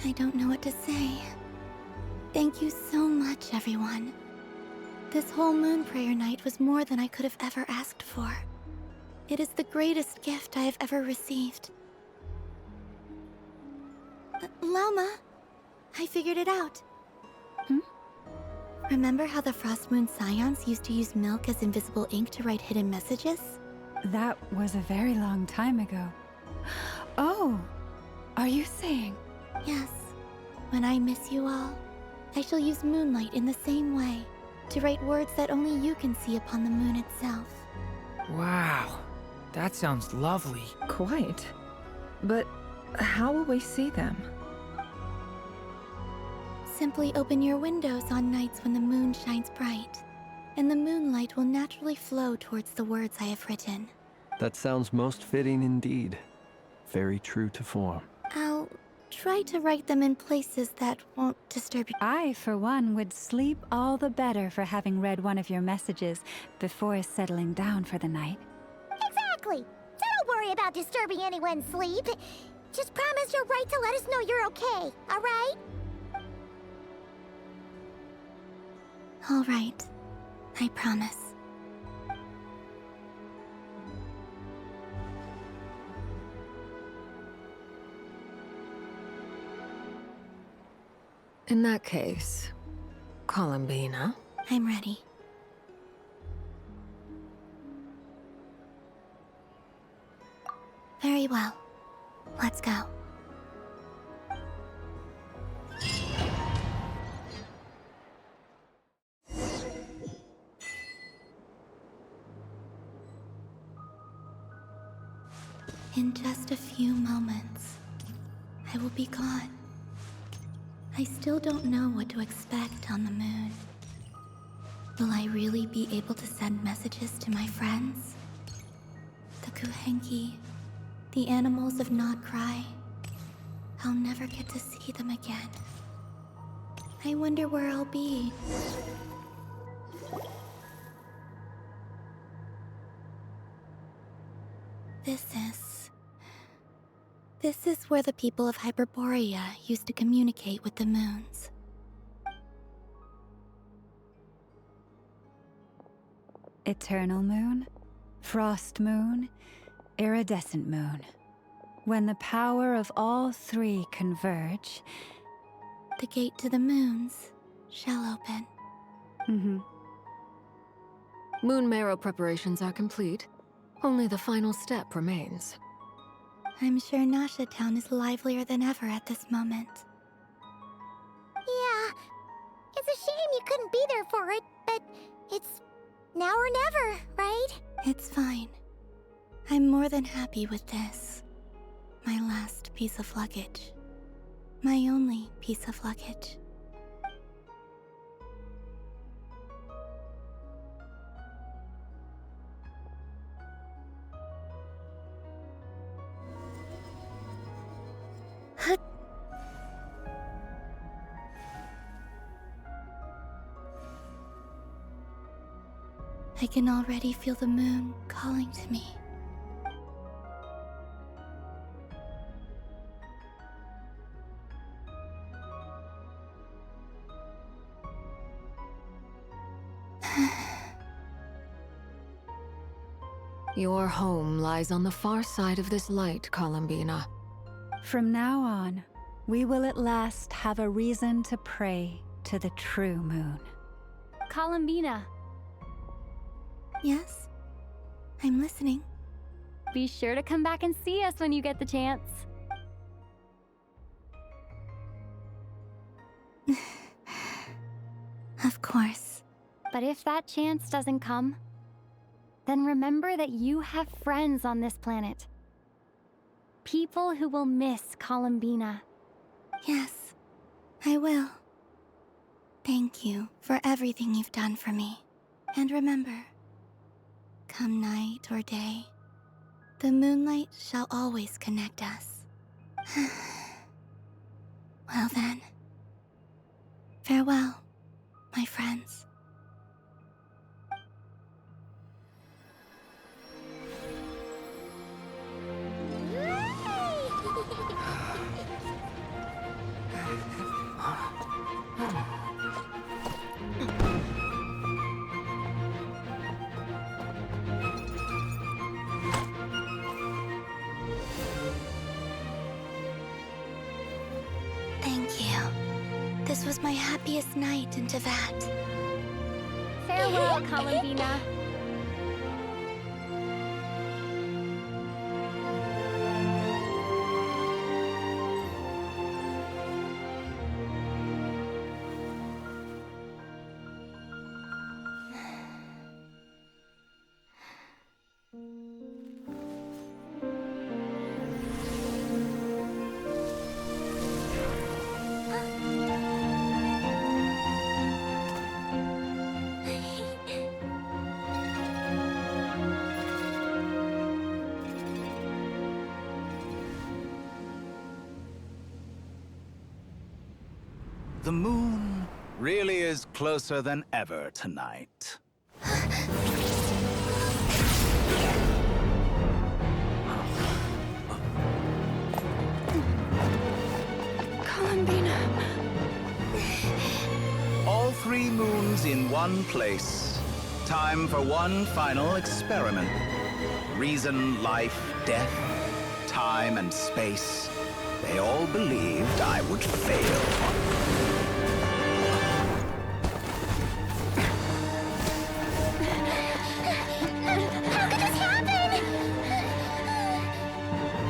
I don't know what to say. Thank you so much, everyone. This whole moon prayer night was more than I could have ever asked for. It is the greatest gift I have ever received. Lama, I figured it out. Remember how the Frost Moon Scions used to use milk as invisible ink to write hidden messages? That was a very long time ago. Oh, are you saying? Yes. When I miss you all, I shall use moonlight in the same way, to write words that only you can see upon the moon itself. Wow, that sounds lovely. Quite. But how will we see them? Simply open your windows on nights when the moon shines bright, and the moonlight will naturally flow towards the words I have written. That sounds most fitting indeed. Very true to form. I'll try to write them in places that won't disturb you. I, for one, would sleep all the better for having read one of your messages before settling down for the night. Exactly! So don't worry about disturbing anyone's sleep. Just promise you'll write to let us know you're okay, alright? All right. I promise. In that case, Columbina. I'm ready. Very well. Let's go. In just a few moments, I will be gone. I still don't know what to expect on the moon. Will I really be able to send messages to my friends? The Kuhenki, the animals of Nod Cry. I'll never get to see them again. I wonder where I'll be. This is where the people of Hyperborea used to communicate with the moons. Eternal moon, frost moon, iridescent moon. When the power of all three converge, the gate to the moons shall open. Moon marrow preparations are complete. Only the final step remains. I'm sure Nasha Town is livelier than ever at this moment. Yeah, it's a shame you couldn't be there for it, but it's now or never, right? It's fine. I'm more than happy with this. My last piece of luggage. My only piece of luggage. I can already feel the moon calling to me. Your home lies on the far side of this light, Columbina. From now on, we will at last have a reason to pray to the true moon. Columbina. Yes? I'm listening. Be sure to come back and see us when you get the chance. Of course. But if that chance doesn't come, then remember that you have friends on this planet. People who will miss Columbina. Yes, I will. Thank you for everything you've done for me. And remember, come night or day, the moonlight shall always connect us. Well then, farewell, my friends. was my happiest night in Tevat. Farewell, Columbina. The moon really is closer than ever tonight. Columbina. All 3 moons in one place. Time for one final experiment. Reason, life, death, time, and space. They all believed I would fail.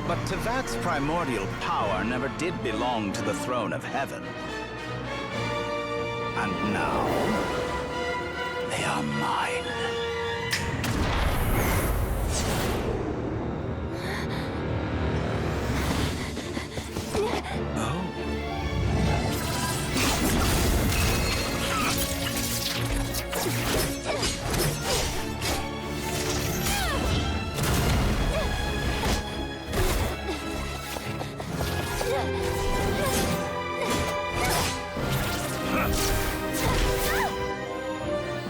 But Tevat's primordial power never did belong to the throne of heaven. And now, they are mine.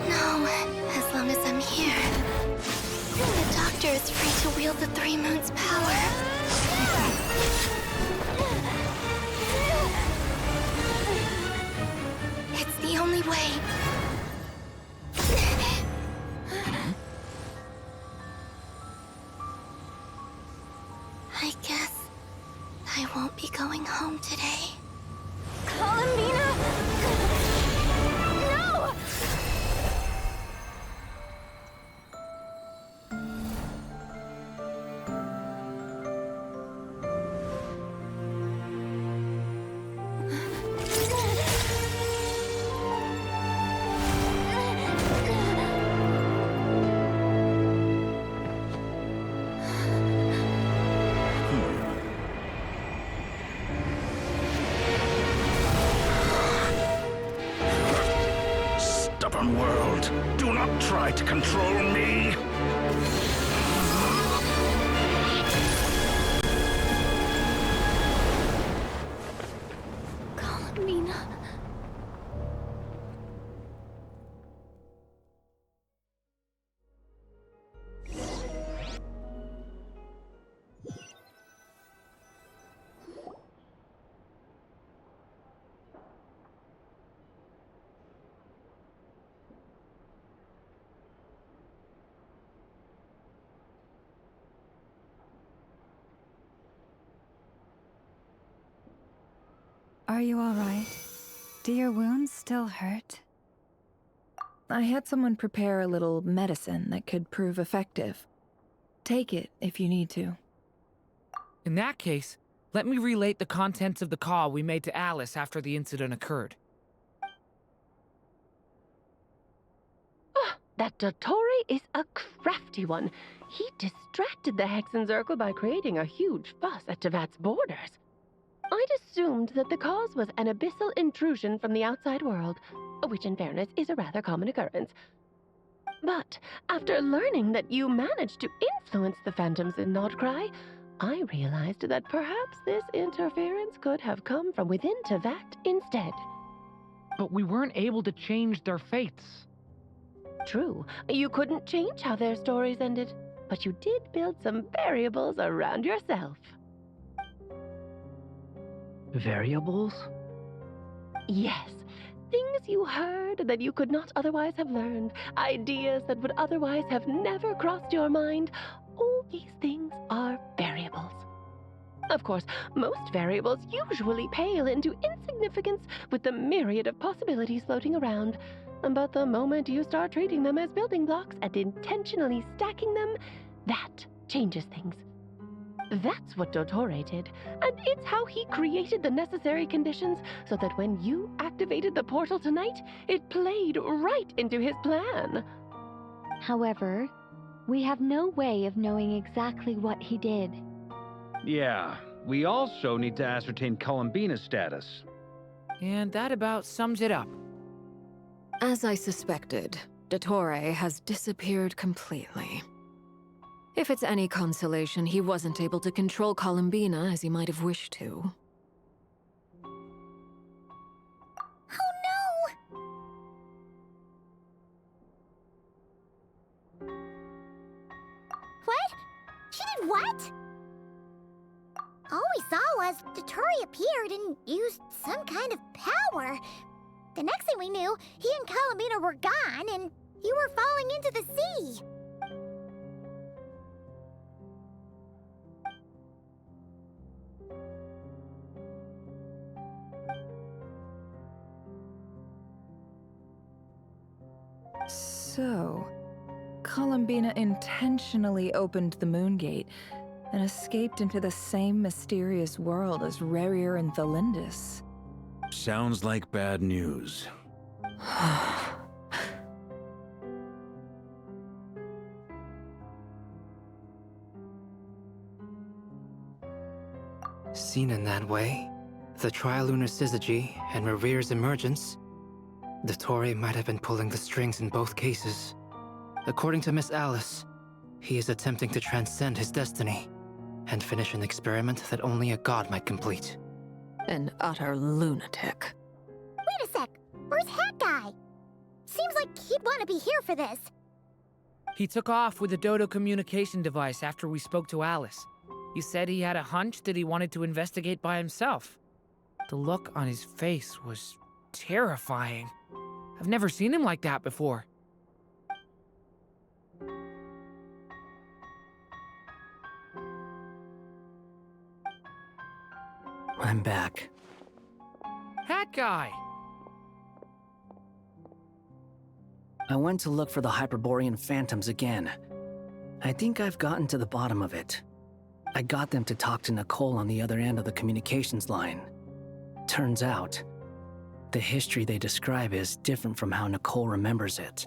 No, as long as I'm here. The Doctor is free to wield the 3 moons' power. It's the only way. I guess I won't be going home today. Columbina! No! Stubborn world, do not try to control me. Columbina. Are you all right? Do your wounds still hurt? I had someone prepare a little medicine that could prove effective. Take it if you need to. In that case, let me relate the contents of the call we made to Alice after the incident occurred. That Dottore is a crafty one. He distracted the Hexenzirkel by creating a huge fuss at Tevat's borders. I'd assumed that the cause was an abyssal intrusion from the outside world, which in fairness is a rather common occurrence. But after learning that you managed to influence the phantoms in Nodcry, I realized that perhaps this interference could have come from within Tevat instead. But we weren't able to change their fates. True, you couldn't change how their stories ended, but you did build some variables around yourself. Variables? Yes, things you heard that you could not otherwise have learned, ideas that would otherwise have never crossed your mind. All these things are variables. Of course, most variables usually pale into insignificance with the myriad of possibilities floating around. But the moment you start treating them as building blocks and intentionally stacking them, that changes things. That's what Dottore did, and it's how he created the necessary conditions so that when you activated the portal tonight, it played right into his plan. However, we have no way of knowing exactly what he did. Yeah, we also need to ascertain Columbina's status. And that about sums it up. As I suspected, Dottore has disappeared completely. If it's any consolation, he wasn't able to control Columbina as he might have wished to. Oh no! What? She did what? All we saw was Dottore appeared and used some kind of power. The next thing we knew, he and Columbina were gone and you were falling into the sea. So, Columbina intentionally opened the Moon Gate and escaped into the same mysterious world as Rarier and Thelindis. Sounds like bad news. Seen in that way, the trilunar syzygy and Rarier's emergence, Dottore might have been pulling the strings in both cases. According to Miss Alice, he is attempting to transcend his destiny and finish an experiment that only a god might complete. An utter lunatic. Wait a sec, where's Hat Guy? Seems like he'd want to be here for this. He took off with the Dodo communication device after we spoke to Alice. He said he had a hunch that he wanted to investigate by himself. The look on his face was terrifying. I've never seen him like that before. I'm back. Hat Guy! I went to look for the Hyperborean phantoms again. I think I've gotten to the bottom of it. I got them to talk to Nicole on the other end of the communications line. Turns out, the history they describe is different from how Nicole remembers it.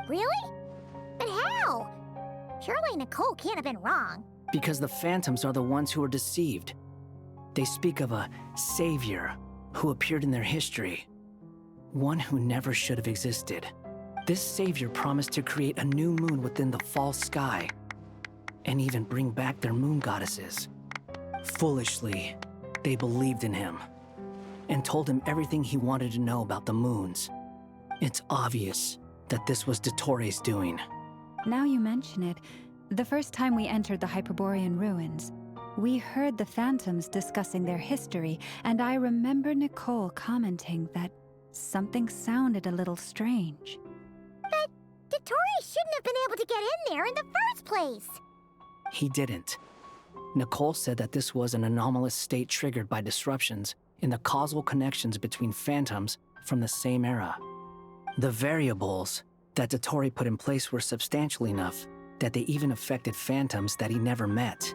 Really? But how? Surely Nicole can't have been wrong. Because the phantoms are the ones who are deceived. They speak of a savior who appeared in their history. One who never should have existed. This savior promised to create a new moon within the false sky, and even bring back their moon goddesses. Foolishly, they believed in him, and told him everything he wanted to know about the moons. It's obvious that this was Dottore's doing. Now you mention it, the first time we entered the Hyperborean ruins, we heard the phantoms discussing their history, and I remember Nicole commenting that something sounded a little strange. But Dottore shouldn't have been able to get in there in the first place. He didn't. Nicole said that this was an anomalous state triggered by disruptions in the causal connections between phantoms from the same era. The variables that Dottore put in place were substantial enough that they even affected phantoms that he never met.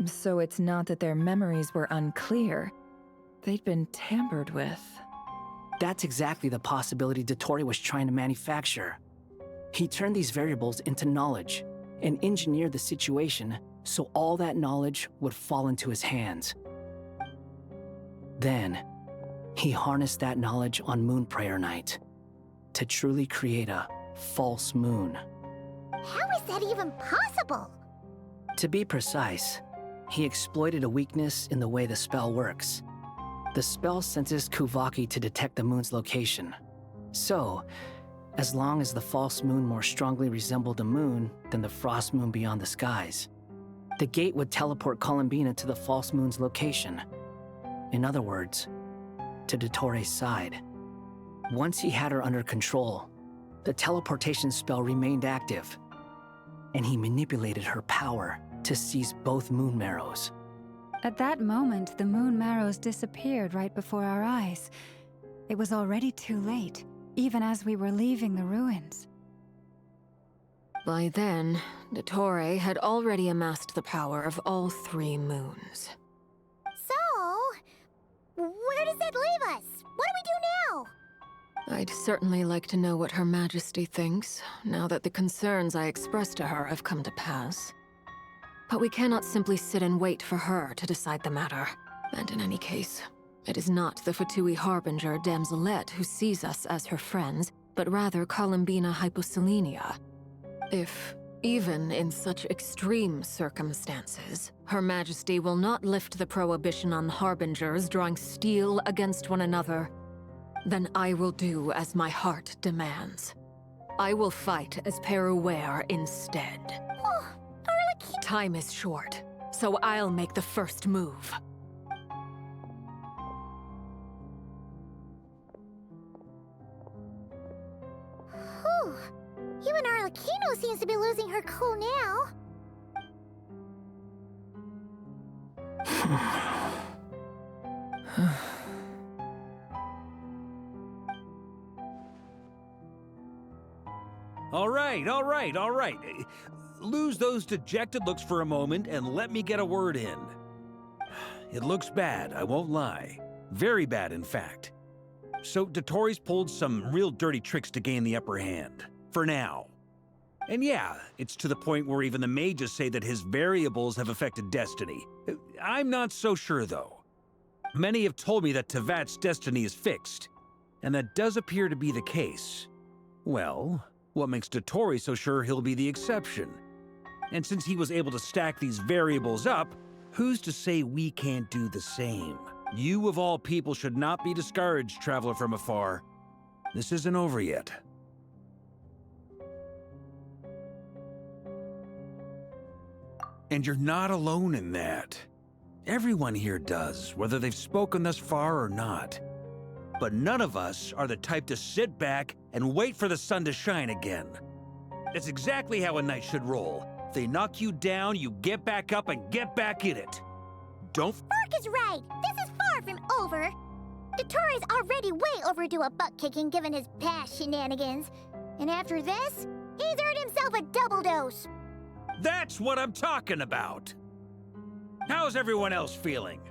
So it's not that their memories were unclear. They'd been tampered with. That's exactly the possibility Dottore was trying to manufacture. He turned these variables into knowledge and engineered the situation so all that knowledge would fall into his hands. Then, he harnessed that knowledge on Moon Prayer Night to truly create a false moon. How is that even possible? To be precise, he exploited a weakness in the way the spell works. The spell senses Kuvaki to detect the moon's location. So, as long as the false moon more strongly resembled a moon than the frost moon beyond the skies, the gate would teleport Columbina to the false moon's location. In other words, to Dottore's side. Once he had her under control, the teleportation spell remained active, and he manipulated her power to seize both moon marrows. At that moment, the moon marrows disappeared right before our eyes. It was already too late, even as we were leaving the ruins. By then, Dottore had already amassed the power of all 3 moons. So, where does that leave us? What do we do now? I'd certainly like to know what Her Majesty thinks, now that the concerns I expressed to her have come to pass. But we cannot simply sit and wait for her to decide the matter. And in any case, it is not the Fatui Harbinger Damselette who sees us as her friends, but rather Columbina Hyposelenia. If, even in such extreme circumstances, Her Majesty will not lift the prohibition on Harbingers drawing steel against one another, then I will do as my heart demands. I will fight as Peruware instead. Oh, Time is short, so I'll make the first move. Whew. Even Arlecchino seems to be losing her cool now. All right. Lose those dejected looks for a moment and let me get a word in. It looks bad, I won't lie. Very bad, in fact. So Dottore's pulled some real dirty tricks to gain the upper hand. For now. And yeah, it's to the point where even the mages say that his variables have affected destiny. I'm not so sure, though. Many have told me that Tevat's destiny is fixed, and that does appear to be the case. Well, what makes Dottore so sure he'll be the exception? And since he was able to stack these variables up, who's to say we can't do the same? You of all people should not be discouraged, traveler from afar. This isn't over yet. And you're not alone in that. Everyone here does, whether they've spoken thus far or not. But none of us are the type to sit back and wait for the sun to shine again. That's exactly how a knight should roll. If they knock you down, you get back up and get back in it. Don't— Mark is right. This is far from over. Dottore's already way overdue a butt-kicking given his past shenanigans. And after this, he's earned himself a double dose. That's what I'm talking about. How's everyone else feeling?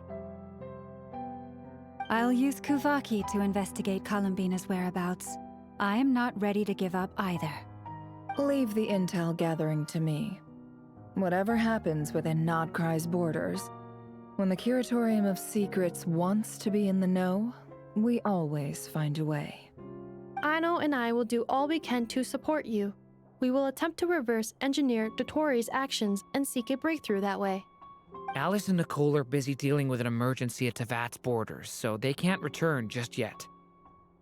I'll use Kuvaki to investigate Columbina's whereabouts. I am not ready to give up either. Leave the intel gathering to me. Whatever happens within Nodcry's borders, when the Curatorium of Secrets wants to be in the know, we always find a way. Aino and I will do all we can to support you. We will attempt to reverse engineer Dottore's actions and seek a breakthrough that way. Alice and Nicole are busy dealing with an emergency at Tevat's borders, so they can't return just yet.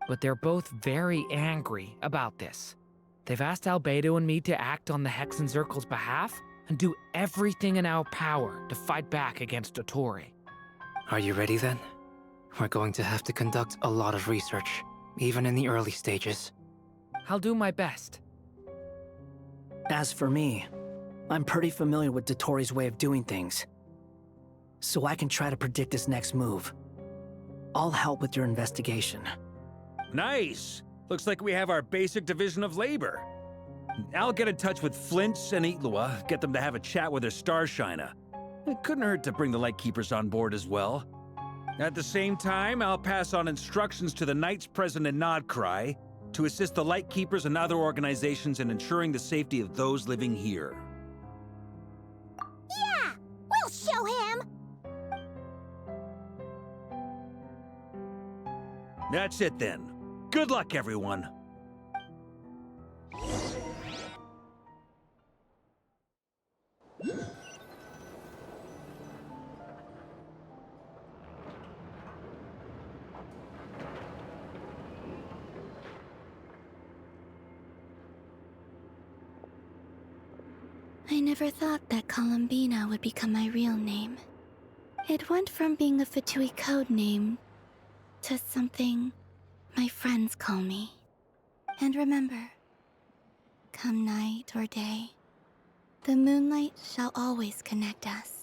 But they're both very angry about this. They've asked Albedo and me to act on the Hexenzirkel's behalf and do everything in our power to fight back against Dottore. Are you ready then? We're going to have to conduct a lot of research, even in the early stages. I'll do my best. As for me, I'm pretty familiar with Dottore's way of doing things, so I can try to predict his next move. I'll help with your investigation. Nice! Looks like we have our basic division of labor. I'll get in touch with Flints and Itlua, get them to have a chat with their Starshiner. It couldn't hurt to bring the Lightkeepers on board as well. At the same time, I'll pass on instructions to the knights present in Nodcry to assist the Lightkeepers and other organizations in ensuring the safety of those living here. Yeah! We'll show him! That's it then. Good luck, everyone. I never thought that Columbina would become my real name. It went from being a Fatui code name to something my friends call me. And remember, come night or day, the moonlight shall always connect us.